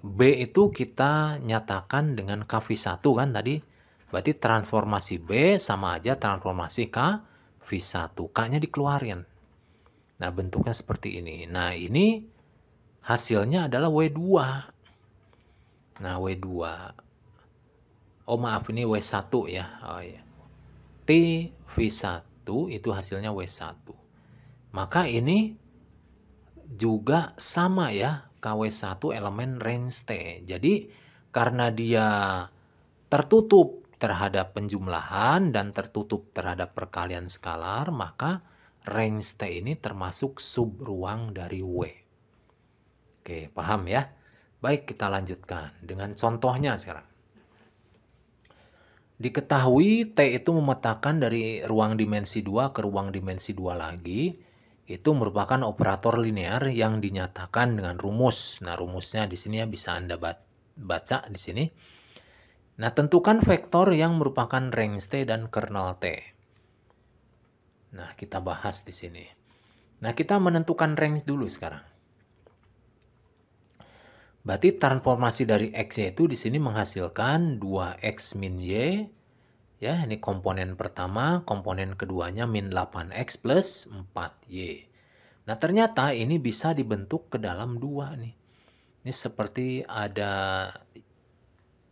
B itu kita nyatakan dengan KV1 kan tadi. Berarti transformasi B sama aja transformasi KV1. K-nya dikeluarin. Nah, bentuknya seperti ini. Nah, ini hasilnya adalah W2. Nah, W2. Oh, maaf, ini W1 ya. Oh ya. T V1 itu hasilnya W1. Maka ini juga sama ya, KW1 elemen range T. Jadi karena dia tertutup terhadap penjumlahan dan tertutup terhadap perkalian skalar, maka range T ini termasuk subruang dari W. Oke, paham ya? Baik, kita lanjutkan dengan contohnya sekarang. Diketahui T itu memetakan dari ruang dimensi 2 ke ruang dimensi 2 lagi. Itu merupakan operator linear yang dinyatakan dengan rumus. Nah, rumusnya di sini ya bisa Anda baca di sini. Nah, tentukan vektor yang merupakan range T dan kernel T. Nah, kita bahas di sini. Nah, kita menentukan range dulu sekarang. Berarti transformasi dari X itu di sini menghasilkan 2X min Y. Ya, ini komponen pertama, komponen keduanya min 8X plus 4Y. Nah, ternyata ini bisa dibentuk ke dalam 2 nih. Ini seperti ada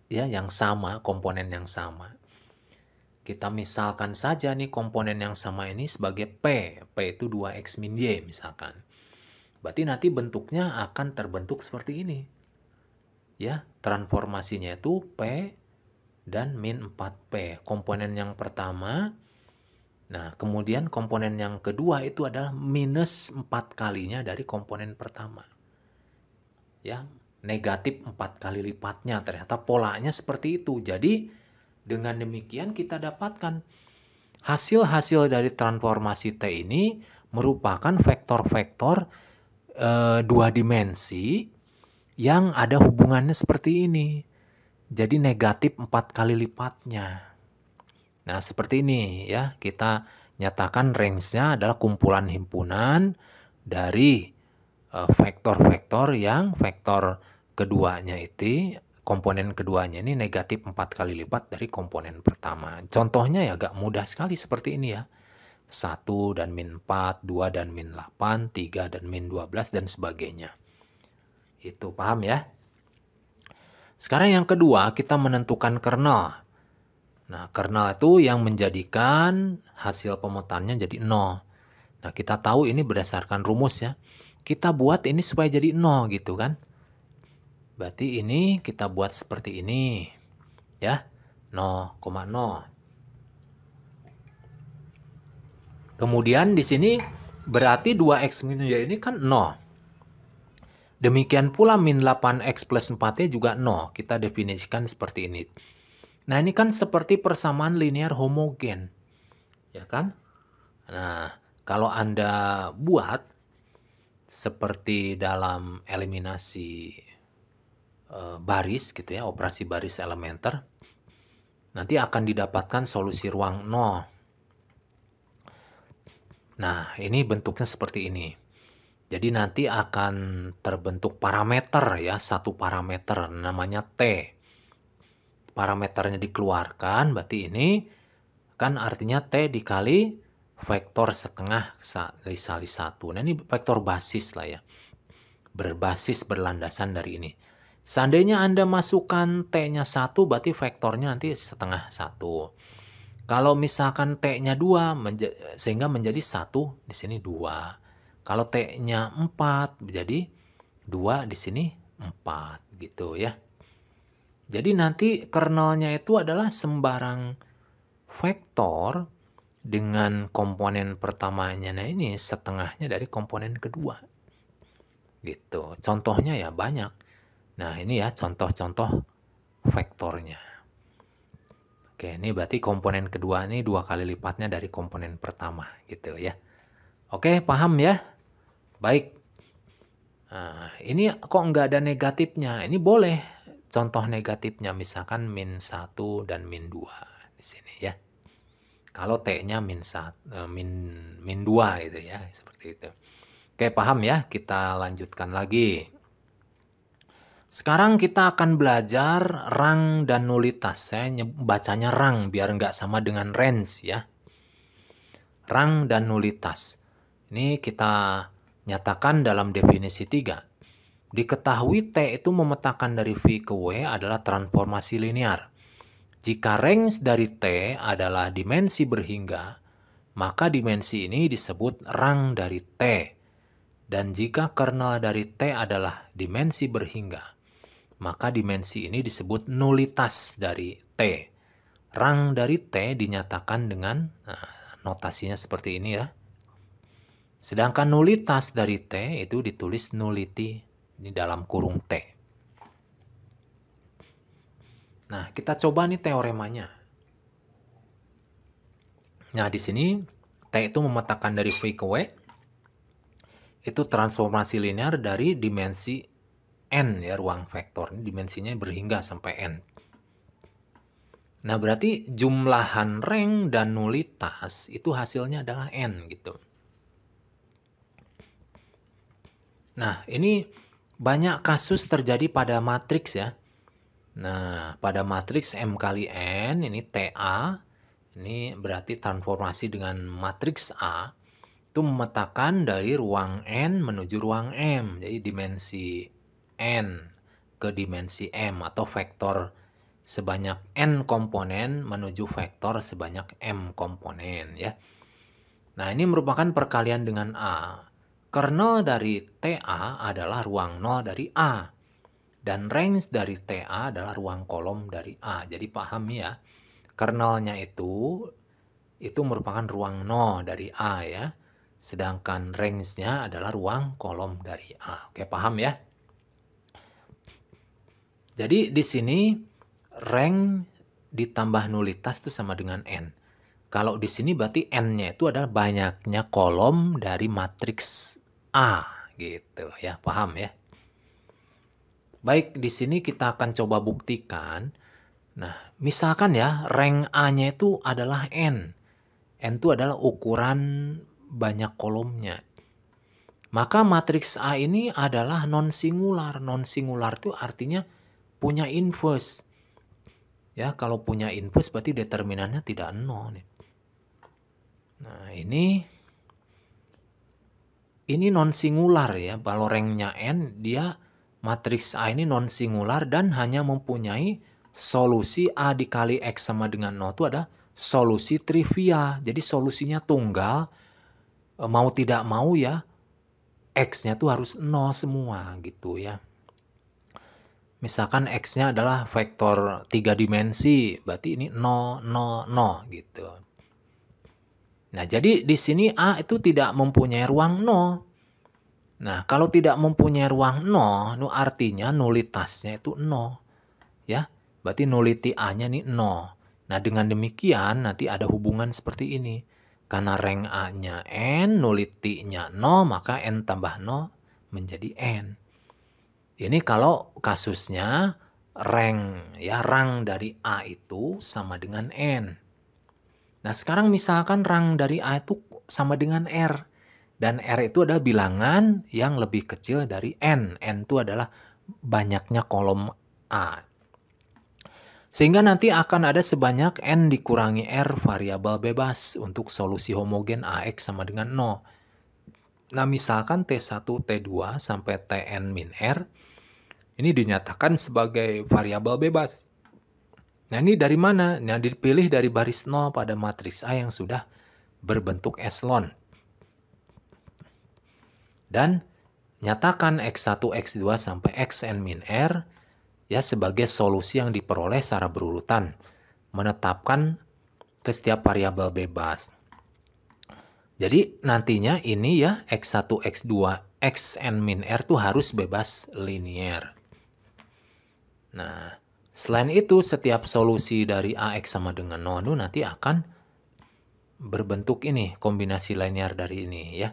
ya yang sama, komponen yang sama. Kita misalkan saja nih komponen yang sama ini sebagai P. P itu 2X min Y misalkan. Berarti nanti bentuknya akan terbentuk seperti ini. Ya, transformasinya itu P dan min 4P. Komponen yang pertama, nah kemudian komponen yang kedua itu adalah minus 4 kalinya dari komponen pertama. Ya, negatif 4 kali lipatnya. Ternyata polanya seperti itu. Jadi dengan demikian kita dapatkan hasil-hasil dari transformasi T ini merupakan vektor-vektor 2 dimensi yang ada hubungannya seperti ini. Jadi negatif 4 kali lipatnya. Nah, seperti ini ya. Kita nyatakan range-nya adalah kumpulan himpunan dari vektor-vektor yang vektor keduanya itu, komponen keduanya ini negatif 4 kali lipat dari komponen pertama. Contohnya ya agak mudah sekali seperti ini ya. 1 dan min 4, 2 dan min 8, 3 dan min 12 dan sebagainya. Itu paham ya? Sekarang yang kedua, kita menentukan kernel. Nah, kernel itu yang menjadikan hasil pemetaannya jadi 0. Nah, kita tahu ini berdasarkan rumus ya. Kita buat ini supaya jadi 0 gitu kan. Berarti ini kita buat seperti ini. Ya, 0,0. Kemudian di sini berarti 2x min Y ini kan 0. Demikian pula min 8x plus 4y juga 0. Kita definisikan seperti ini. Nah, ini kan seperti persamaan linear homogen. Ya kan? Nah, kalau Anda buat seperti dalam eliminasi baris gitu ya, operasi baris elementer, nanti akan didapatkan solusi ruang 0. Nah, ini bentuknya seperti ini. Jadi nanti akan terbentuk parameter ya, satu parameter namanya T. Parameternya dikeluarkan, berarti ini kan artinya T dikali vektor setengah kali 1. Nah, ini vektor basis lah ya. Berbasis berlandasan dari ini. Seandainya Anda masukkan T-nya 1, berarti vektornya nanti setengah 1. Kalau misalkan T-nya 2 sehingga menjadi 1 di sini 2. Kalau T-nya 4 jadi 2 di sini 4 gitu ya. Jadi nanti kernelnya itu adalah sembarang vektor dengan komponen pertamanya. Nah ini setengahnya dari komponen kedua. Gitu. Contohnya ya banyak. Nah ini ya contoh-contoh vektornya. Oke, ini berarti komponen kedua ini 2 kali lipatnya dari komponen pertama gitu ya. Oke, paham ya? Baik. Nah, ini kok nggak ada negatifnya? Ini boleh contoh negatifnya, misalkan min 1 dan min 2 di sini ya. Kalau T-nya min 2 gitu ya, seperti itu. Oke, paham ya? Kita lanjutkan lagi. Sekarang kita akan belajar rang dan nulitas. Saya bacanya rang biar nggak sama dengan range ya. Rang dan nulitas. Ini kita nyatakan dalam definisi 3. Diketahui T itu memetakan dari V ke W adalah transformasi linear. Jika range dari T adalah dimensi berhingga, maka dimensi ini disebut rang dari T. Dan jika kernel dari T adalah dimensi berhingga, maka dimensi ini disebut nulitas dari T. Rang dari T dinyatakan dengan notasinya seperti ini ya. Sedangkan nulitas dari T itu ditulis nullity di dalam kurung T. Nah, kita coba nih teoremanya. Nah, di sini T itu memetakan dari V ke W. Itu transformasi linear dari dimensi N ya, ruang vektor. Ini dimensinya berhingga sampai N. Nah, berarti jumlahan rang dan nulitas itu hasilnya adalah N gitu. Nah, ini banyak kasus terjadi pada matriks ya. Nah, pada matriks M kali N, ini TA, ini berarti transformasi dengan matriks A, itu memetakan dari ruang N menuju ruang M. Jadi dimensi N ke dimensi M atau vektor sebanyak N komponen menuju vektor sebanyak M komponen ya. Nah, ini merupakan perkalian dengan A. Kernel dari TA adalah ruang 0 dari A. Dan range dari TA adalah ruang kolom dari A. Jadi paham ya, kernelnya itu merupakan ruang 0 dari A ya. Sedangkan range-nya adalah ruang kolom dari A. Oke, paham ya? Jadi di sini rank ditambah nulitas itu sama dengan N. Kalau di sini berarti N-nya itu adalah banyaknya kolom dari matriks A gitu ya, paham ya? Baik, di sini kita akan coba buktikan. Nah, misalkan ya rank A-nya itu adalah N. N itu adalah ukuran banyak kolomnya. Maka matriks A ini adalah non-singular. Non-singular itu artinya punya inverse. Ya, kalau punya inverse berarti determinannya tidak 0. Nah, ini non-singular ya. Kalau ranknya N, dia matriks A ini non-singular dan hanya mempunyai solusi A dikali X sama dengan 0 itu ada solusi trivia. Jadi solusinya tunggal, mau tidak mau ya X-nya tuh harus 0 semua gitu ya. Misalkan X-nya adalah vektor 3 dimensi, berarti ini 0, 0, 0 gitu. Nah, jadi di sini A itu tidak mempunyai ruang 0. Nah, kalau tidak mempunyai ruang 0, itu artinya nulitasnya itu 0. Ya, berarti nullity A-nya nih 0. Nah, dengan demikian nanti ada hubungan seperti ini. Karena rank A-nya N, nullity-nya 0, maka N tambah 0 menjadi N. Ini kalau kasusnya rank ya, rang dari A itu sama dengan N. Nah, sekarang misalkan rang dari A itu sama dengan R. Dan R itu adalah bilangan yang lebih kecil dari N. N itu adalah banyaknya kolom A. Sehingga nanti akan ada sebanyak N dikurangi R variabel bebas untuk solusi homogen AX sama dengan 0. Nah, misalkan T1, T2 sampai Tn min R, ini dinyatakan sebagai variabel bebas. Nah, ini dari mana? Nah, dipilih dari baris 0 pada matriks A yang sudah berbentuk eselon. Dan nyatakan X1, X2 sampai Xn min R ya sebagai solusi yang diperoleh secara berurutan. Menetapkan ke setiap variabel bebas. Jadi nantinya ini ya X1, X2, Xn min R tuh harus bebas linier. Nah, selain itu setiap solusi dari AX sama dengan 0 itu nanti akan berbentuk ini, kombinasi linear dari ini ya.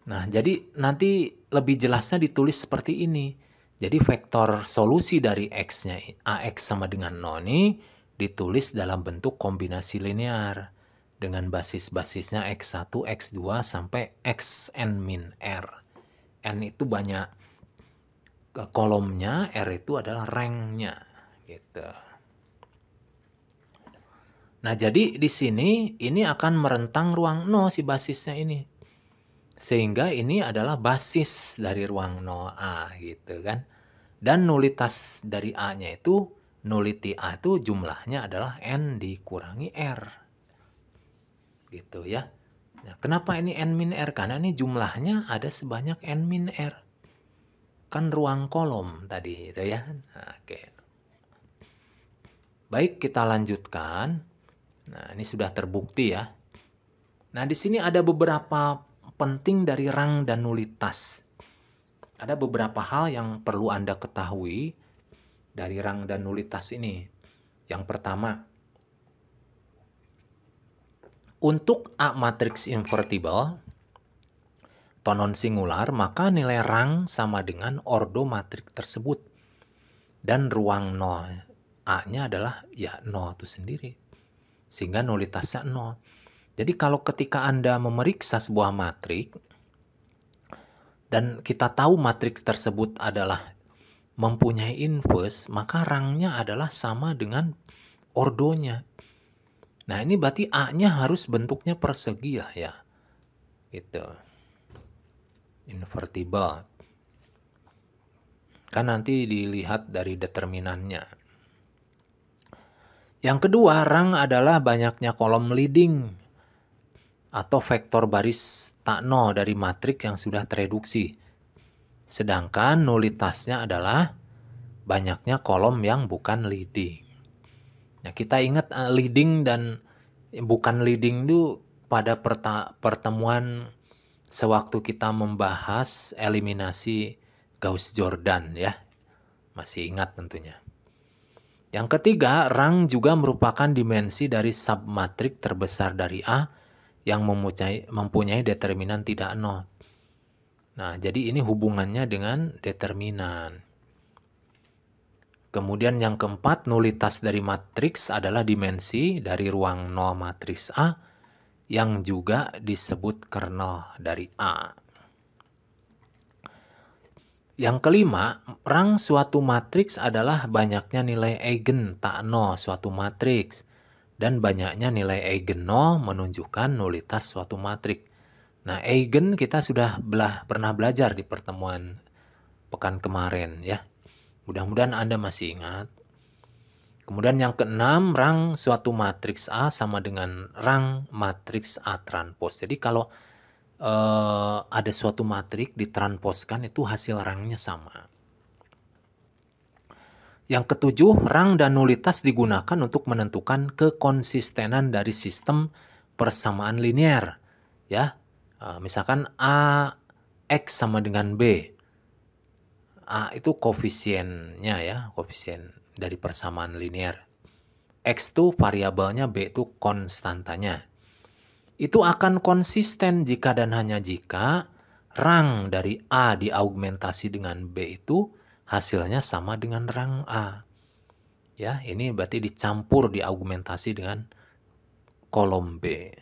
Nah, jadi nanti lebih jelasnya ditulis seperti ini. Jadi vektor solusi dari X-nya AX sama dengan 0 ini ditulis dalam bentuk kombinasi linear dengan basis-basisnya X1, X2 sampai Xn min R. N itu banyak kolomnya, R itu adalah ranknya gitu. Nah, jadi di sini ini akan merentang ruang 0 si basisnya ini. Sehingga ini adalah basis dari ruang 0A gitu kan. Dan nulitas dari A-nya itu, nullity A itu jumlahnya adalah N dikurangi R. Gitu ya. Nah, kenapa ini N min R? Karena ini jumlahnya ada sebanyak N min R. Kan ruang kolom tadi gitu ya. Nah, oke. Baik, kita lanjutkan. Nah, ini sudah terbukti ya. Nah, di sini ada beberapa penting dari rang dan nulitas. Ada beberapa hal yang perlu Anda ketahui dari rang dan nulitas ini. Yang pertama, untuk A matriks invertible atau non singular, maka nilai rang sama dengan ordo matriks tersebut. Dan ruang 0 A-nya adalah ya 0 itu sendiri. Sehingga nulitasnya 0. Jadi kalau ketika Anda memeriksa sebuah matriks dan kita tahu matriks tersebut adalah mempunyai inverse, maka rangnya adalah sama dengan ordonya. Nah, ini berarti A-nya harus bentuknya persegi ya. Gitu. Invertible. Kan nanti dilihat dari determinannya. Yang kedua, rang adalah banyaknya kolom leading atau vektor baris tak 0 dari matriks yang sudah tereduksi. Sedangkan nulitasnya adalah banyaknya kolom yang bukan leading. Nah, kita ingat leading dan bukan leading itu pada pertemuan sewaktu kita membahas eliminasi Gauss-Jordan ya. Masih ingat tentunya. Yang ketiga, rang juga merupakan dimensi dari submatrik terbesar dari A yang mempunyai determinan tidak 0. Nah, jadi ini hubungannya dengan determinan. Kemudian yang keempat, nulitas dari matriks adalah dimensi dari ruang 0 matriks A yang juga disebut kernel dari A. Yang kelima, rang suatu matriks adalah banyaknya nilai eigen tak 0 suatu matriks. Dan banyaknya nilai eigen 0 menunjukkan nulitas suatu matriks. Nah, eigen kita sudah pernah belajar di pertemuan pekan kemarin ya. Mudah-mudahan Anda masih ingat. Kemudian yang keenam, rang suatu matriks A sama dengan rang matriks A transpos. Jadi kalau ada suatu matriks ditranposkan itu hasil rangnya sama. Yang ketujuh, rang dan nulitas digunakan untuk menentukan kekonsistenan dari sistem persamaan linear. Ya, misalkan A X sama dengan B. A itu koefisiennya ya, koefisien dari persamaan linear. X itu variabelnya, B itu konstantanya. Itu akan konsisten jika dan hanya jika rang dari A diaugmentasi dengan B itu hasilnya sama dengan rang A. Ya, ini berarti dicampur diaugmentasi dengan kolom B.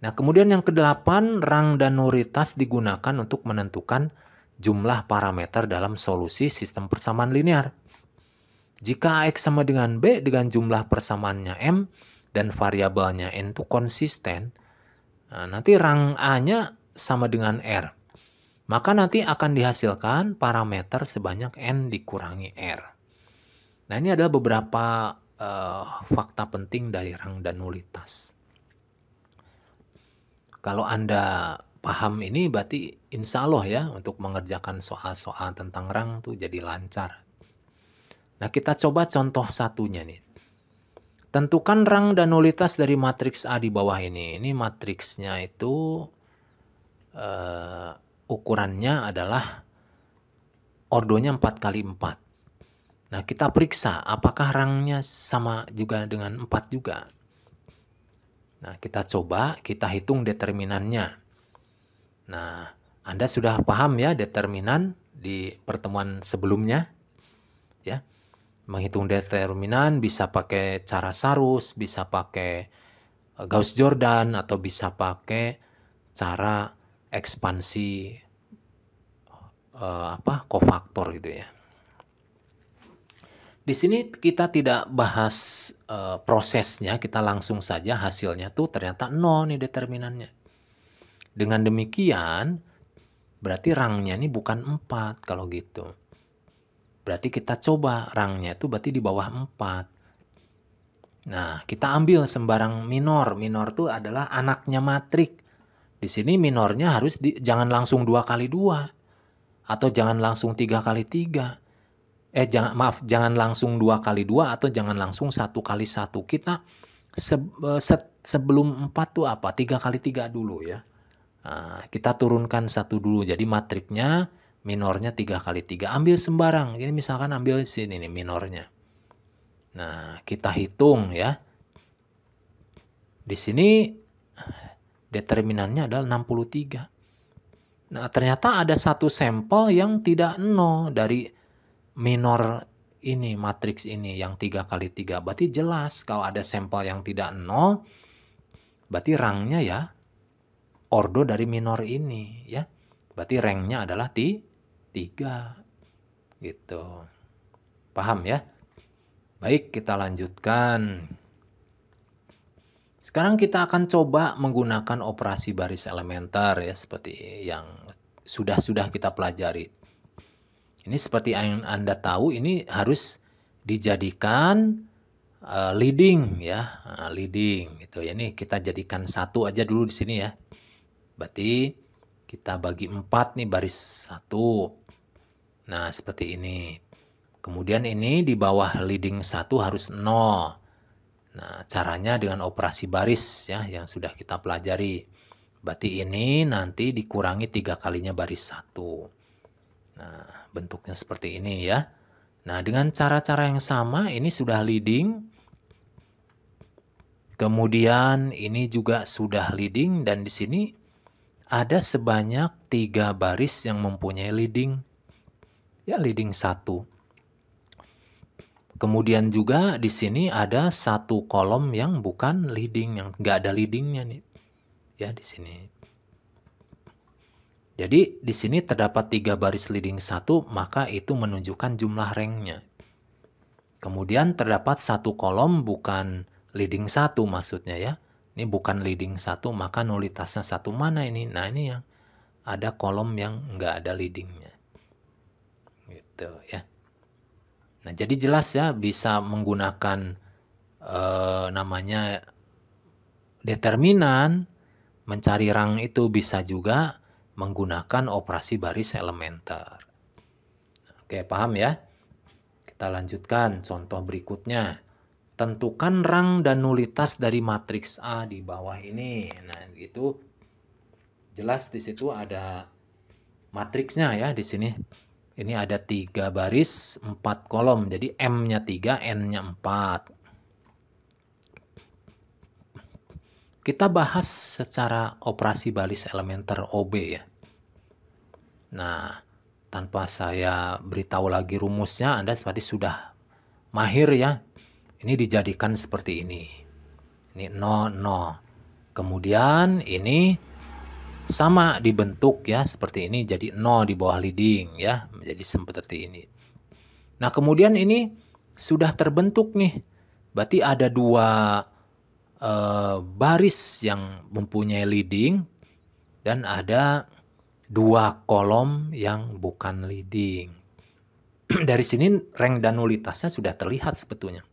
Nah, kemudian yang kedelapan, rang dan nulitas digunakan untuk menentukan jumlah parameter dalam solusi sistem persamaan linear. Jika AX sama dengan B dengan jumlah persamaannya M dan variabelnya N itu konsisten, nah, nanti rang A-nya sama dengan R. Maka nanti akan dihasilkan parameter sebanyak N dikurangi R. Nah, ini adalah beberapa fakta penting dari rang dan nulitas. Kalau Anda paham ini berarti insya Allah ya untuk mengerjakan soal-soal tentang rang tuh jadi lancar. Nah, kita coba contoh satunya nih. Tentukan rang dan nulitas dari matriks A di bawah ini. Ini matriksnya itu ukurannya adalah ordonya 4x4. Nah, kita periksa apakah rangnya sama juga dengan 4 juga. Nah, kita coba, kita hitung determinannya. Nah, Anda sudah paham ya determinan di pertemuan sebelumnya? Ya, menghitung determinan bisa pakai cara Sarus, bisa pakai Gauss-Jordan, atau bisa pakai cara ekspansi kofaktor gitu ya. Di sini kita tidak bahas prosesnya, kita langsung saja hasilnya tuh ternyata 0 nih determinannya. Dengan demikian, berarti rangnya ini bukan 4 kalau gitu. Berarti kita coba rangnya itu berarti di bawah 4. Nah, kita ambil sembarang minor. Minor itu adalah anaknya matrik. Di sini minornya harus jangan langsung 2x2. Atau jangan langsung 3x3. Jangan langsung 2x2 atau jangan langsung 1x1. Kita sebelum 4 tuh apa? 3x3 dulu ya. Nah, kita turunkan 1 dulu. Jadi matriknya minornya 3x3. Ambil sembarang. Ini misalkan ambil sini nih minornya. Nah, kita hitung ya. Di sini determinannya adalah 63. Nah, ternyata ada satu sampel yang tidak 0 dari minor ini, matriks ini yang 3x3. Berarti jelas kalau ada sampel yang tidak 0, berarti rangnya ya ordo dari minor ini ya. Berarti ranknya adalah 3 gitu. Paham ya? Baik, kita lanjutkan. Sekarang kita akan coba menggunakan operasi baris elementer ya, seperti yang sudah kita pelajari. Ini seperti yang Anda tahu, ini harus dijadikan leading ya, leading gitu ya. Ini kita jadikan 1 aja dulu di sini ya. Berarti kita bagi 4 nih baris 1. Nah, seperti ini. Kemudian ini di bawah leading 1 harus 0. Nah, caranya dengan operasi baris ya yang sudah kita pelajari. Berarti ini nanti dikurangi 3 kalinya baris 1. Nah, bentuknya seperti ini ya. Nah, dengan cara-cara yang sama ini sudah leading. Kemudian ini juga sudah leading dan di sini ada sebanyak 3 baris yang mempunyai leading. Ya, leading 1. Kemudian juga di sini ada 1 kolom yang bukan leading, yang nggak ada leadingnya nih. Ya, di sini. Jadi di sini terdapat 3 baris leading 1, maka itu menunjukkan jumlah ranknya. Kemudian terdapat 1 kolom bukan leading 1 maksudnya ya. Ini bukan leading 1, maka nulitasnya 1 mana ini? Nah, ini yang ada kolom yang nggak ada leadingnya. Gitu ya. Nah, jadi jelas ya bisa menggunakan namanya determinan, mencari rang itu bisa juga menggunakan operasi baris elementer. Oke, paham ya? Kita lanjutkan contoh berikutnya. Tentukan rang dan nulitas dari matriks A di bawah ini. Nah, itu jelas di situ ada matriksnya ya di sini. Ini ada 3 baris, 4 kolom. Jadi M-nya 3, N-nya 4. Kita bahas secara operasi baris elementer OB ya. Nah, tanpa saya beritahu lagi rumusnya, Anda seperti sudah mahir ya. Ini dijadikan seperti ini. Ini 0, 0. Kemudian ini sama dibentuk ya seperti ini, jadi 0 di bawah leading ya, menjadi seperti ini. Nah, kemudian ini sudah terbentuk nih. Berarti ada 2 baris yang mempunyai leading dan ada 2 kolom yang bukan leading. Dari sini rank dan nulitasnya sudah terlihat sebetulnya.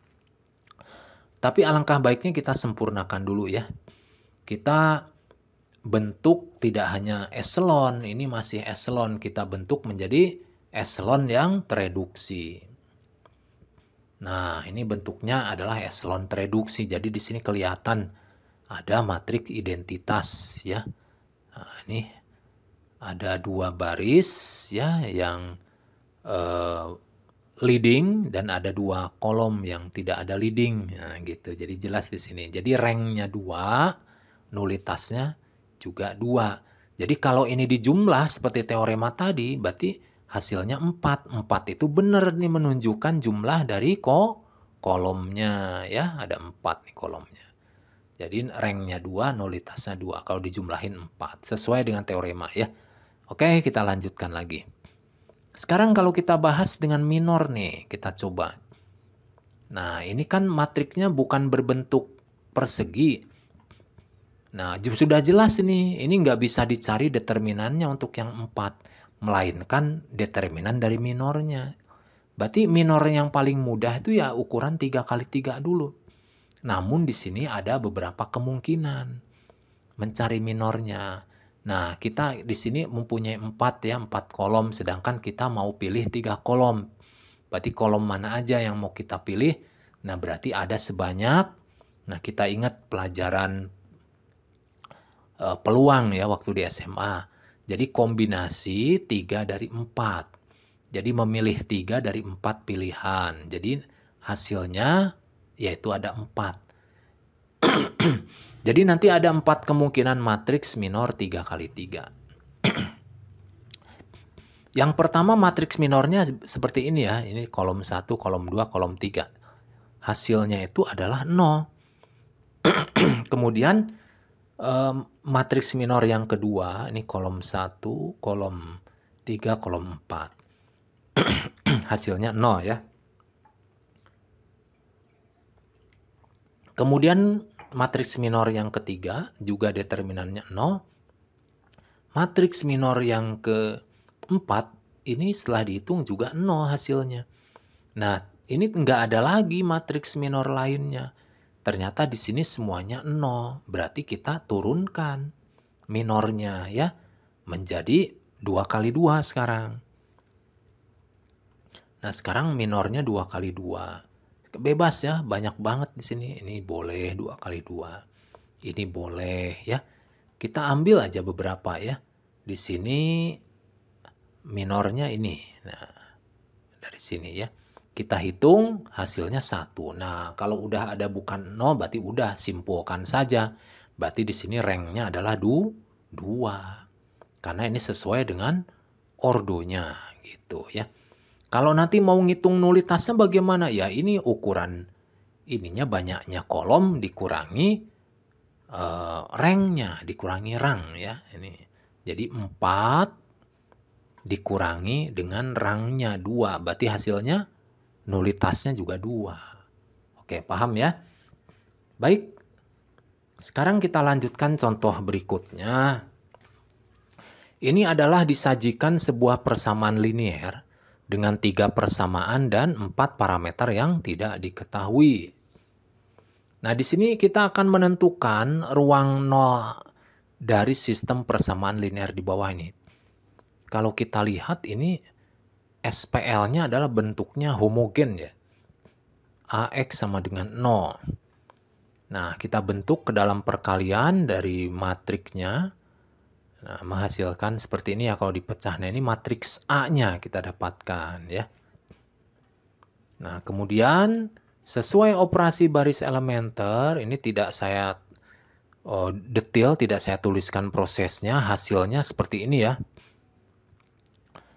Tapi alangkah baiknya kita sempurnakan dulu ya. Kita bentuk tidak hanya eselon, ini masih eselon, kita bentuk menjadi eselon yang tereduksi. Nah, ini bentuknya adalah eselon tereduksi. Jadi di sini kelihatan ada matriks identitas ya. Nah, ini ada 2 baris ya yang leading dan ada 2 kolom yang tidak ada leading. Nah, gitu. Jadi jelas di sini. Jadi ranknya 2, nulitasnya juga 2. Jadi kalau ini dijumlah seperti teorema tadi, berarti hasilnya 4. 4 itu benar nih menunjukkan jumlah dari kolomnya ya. Ada 4 nih kolomnya. Jadi ranknya 2, nulitasnya 2. Kalau dijumlahin 4. Sesuai dengan teorema ya. Oke, kita lanjutkan lagi. Sekarang kalau kita bahas dengan minor nih, kita coba. Nah, ini kan matriksnya bukan berbentuk persegi. Nah, sudah jelas ini nggak bisa dicari determinannya untuk yang 4. Melainkan determinan dari minornya. Berarti minor yang paling mudah itu ya ukuran 3x3 dulu. Namun di sini ada beberapa kemungkinan mencari minornya. Nah, kita di sini mempunyai 4 ya, 4 kolom, sedangkan kita mau pilih 3 kolom. Berarti kolom mana aja yang mau kita pilih? Nah, berarti ada sebanyak. Nah, kita ingat pelajaran peluang ya waktu di SMA. Jadi kombinasi 3 dari 4. Jadi memilih 3 dari 4 pilihan. Jadi hasilnya yaitu ada 4. Jadi nanti ada 4 kemungkinan matriks minor 3x3. Yang pertama matriks minornya seperti ini ya. Ini kolom 1, kolom 2, kolom 3. Hasilnya itu adalah 0. Kemudian matriks minor yang kedua, ini kolom 1, kolom 3, kolom 4. Hasilnya 0 ya. Kemudian matriks minor yang ketiga juga determinannya 0. Matriks minor yang keempat ini setelah dihitung juga 0 hasilnya. Nah, ini nggak ada lagi matriks minor lainnya. Ternyata di sini semuanya 0. Berarti kita turunkan minornya ya menjadi 2x2 sekarang. Nah, sekarang minornya 2x2. Bebas ya, banyak banget di sini. Ini boleh 2x2. Ini boleh ya. Kita ambil aja beberapa ya. Di sini minornya ini. Nah, dari sini ya. Kita hitung hasilnya 1. Nah, kalau udah ada bukan 0 berarti udah simpulkan saja. Berarti di sini ranknya adalah 2. Karena ini sesuai dengan ordonya gitu ya. Kalau nanti mau ngitung nulitasnya bagaimana? Ya ini ukuran ininya banyaknya kolom dikurangi ranknya, dikurangi rank ya. Ini. Jadi 4 dikurangi dengan ranknya 2. Berarti hasilnya nulitasnya juga 2. Oke, paham ya? Baik. Sekarang kita lanjutkan contoh berikutnya. Ini adalah disajikan sebuah persamaan linear dengan 3 persamaan dan 4 parameter yang tidak diketahui. Nah, di sini kita akan menentukan ruang 0 dari sistem persamaan linear di bawah ini. Kalau kita lihat ini SPL-nya adalah bentuknya homogen ya. AX sama dengan 0. Nah, kita bentuk ke dalam perkalian dari matriksnya. Nah, menghasilkan seperti ini ya kalau dipecah. Nah, ini matriks A-nya kita dapatkan ya. Nah, kemudian sesuai operasi baris elementer, ini tidak saya detail, tidak saya tuliskan prosesnya, hasilnya seperti ini ya.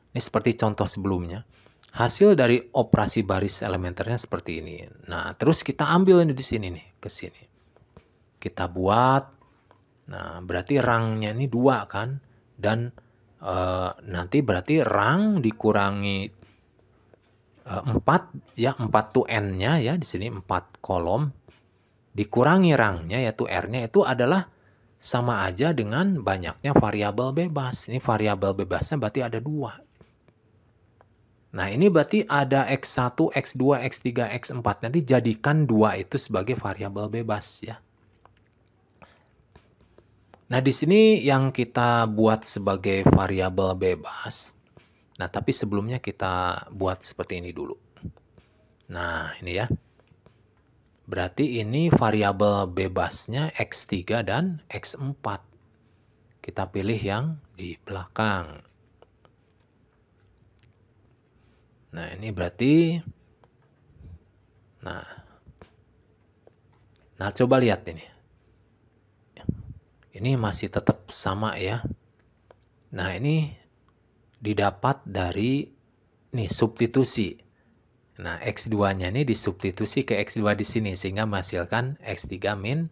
Ini seperti contoh sebelumnya. Hasil dari operasi baris elementernya seperti ini. Nah, terus kita ambil ini di sini nih, ke sini. Kita buat. Nah, berarti rangnya ini 2 kan. Dan nanti berarti rang dikurangi 4 ya, 4 tuh N-nya ya, di sini 4 kolom. Dikurangi rangnya yaitu R-nya itu adalah sama aja dengan banyaknya variabel bebas. Ini variabel bebasnya berarti ada 2. Nah, ini berarti ada X1, X2, X3, X4. Nanti jadikan 2 itu sebagai variabel bebas ya. Nah, di sini yang kita buat sebagai variabel bebas. Nah, tapi sebelumnya kita buat seperti ini dulu. Nah, ini ya. Berarti ini variabel bebasnya X3 dan X4. Kita pilih yang di belakang. Nah, ini berarti Nah, coba lihat ini. Ini masih tetap sama ya. Nah, ini didapat dari nih substitusi. Nah, X2-nya ini disubstitusi ke X2 di sini sehingga menghasilkan X3 min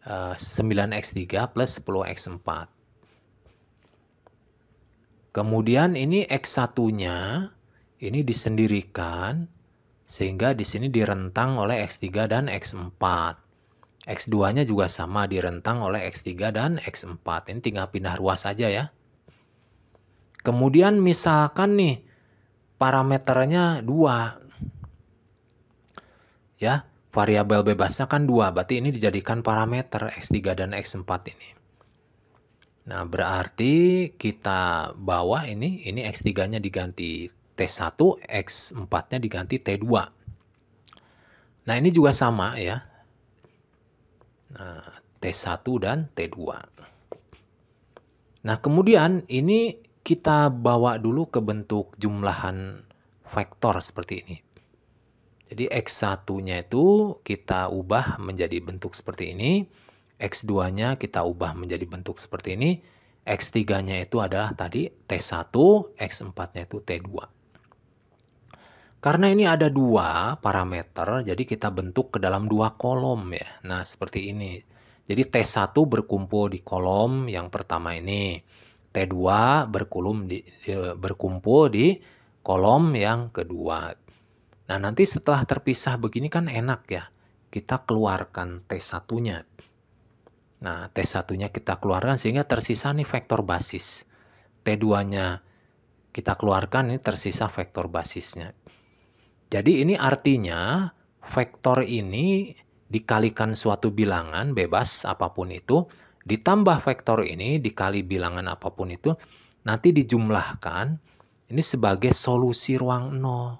9X3 plus 10X4. Kemudian ini X1-nya ini disendirikan sehingga di sini direntang oleh X3 dan X4. X2-nya juga sama direntang oleh X3 dan X4. Ini tinggal pindah ruas saja ya. Kemudian misalkan nih parameternya 2. Ya, variabel bebasnya kan 2. Berarti ini dijadikan parameter X3 dan X4 ini. Nah, berarti kita bawa ini X3-nya diganti T1, X4-nya diganti T2. Nah, ini juga sama ya. Nah, T1 dan T2. Nah, kemudian ini kita bawa dulu ke bentuk jumlahan vektor seperti ini. Jadi X1-nya itu kita ubah menjadi bentuk seperti ini. X2-nya kita ubah menjadi bentuk seperti ini. X3-nya itu adalah tadi T1, X4-nya itu T2. Karena ini ada 2 parameter, jadi kita bentuk ke dalam 2 kolom ya. Nah, seperti ini. Jadi T1 berkumpul di kolom yang pertama ini. T2 berkumpul di kolom yang kedua. Nah, nanti setelah terpisah begini kan enak ya. Kita keluarkan T1-nya. Nah, T1-nya kita keluarkan sehingga tersisa nih vektor basis. T2-nya kita keluarkan, ini tersisa vektor basisnya. Jadi ini artinya vektor ini dikalikan suatu bilangan bebas apapun itu, ditambah vektor ini dikali bilangan apapun itu, nanti dijumlahkan ini sebagai solusi ruang 0.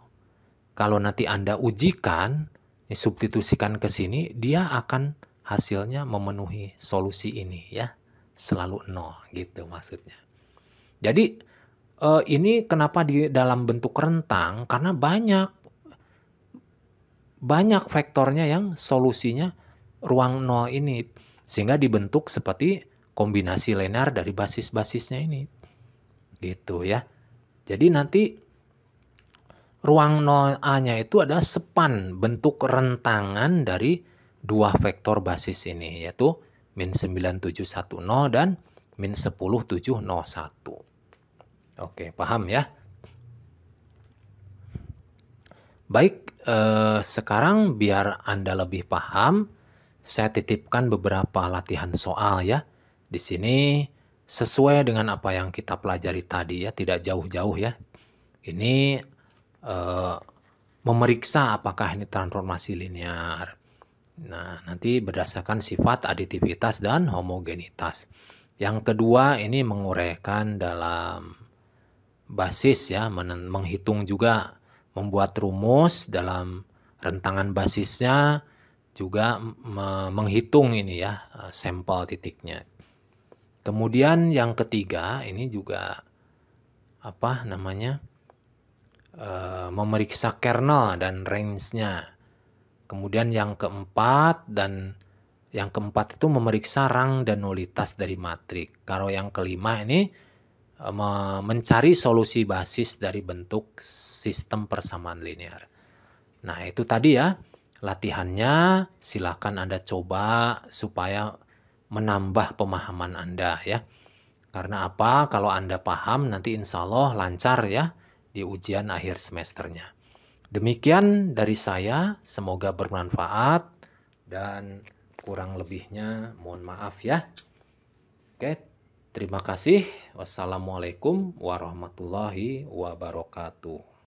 Kalau nanti Anda ujikan, ini substitusikan ke sini, dia akan hasilnya memenuhi solusi ini ya. Selalu 0 gitu maksudnya. Jadi ini kenapa di dalam bentuk rentang? Karena banyak vektornya yang solusinya ruang 0 ini. Sehingga dibentuk seperti kombinasi linear dari basis-basisnya ini. Gitu ya. Jadi nanti ruang 0A-nya itu adalah sepan bentuk rentangan dari 2 vektor basis ini. Yaitu min 9710 dan min 10701. Oke, paham ya? Baik, sekarang biar Anda lebih paham, saya titipkan beberapa latihan soal ya. Di sini sesuai dengan apa yang kita pelajari tadi ya, tidak jauh-jauh ya. Ini memeriksa apakah ini transformasi linear. Nah, nanti berdasarkan sifat aditivitas dan homogenitas. Yang kedua ini menguraikan dalam basis ya, menghitung juga, membuat rumus dalam rentangan basisnya, juga menghitung ini ya sampel titiknya. Kemudian yang ketiga ini juga apa namanya memeriksa kernel dan range-nya. Kemudian yang keempat itu memeriksa rang dan nulitas dari matrik. Kalau yang kelima ini mencari solusi basis dari bentuk sistem persamaan linear. Nah, itu tadi ya latihannya, silakan Anda coba supaya menambah pemahaman Anda ya. Karena apa? Kalau Anda paham nanti insya Allah lancar ya di ujian akhir semesternya. Demikian dari saya, semoga bermanfaat dan kurang lebihnya mohon maaf ya. Oke, terima kasih. Wassalamualaikum warahmatullahi wabarakatuh.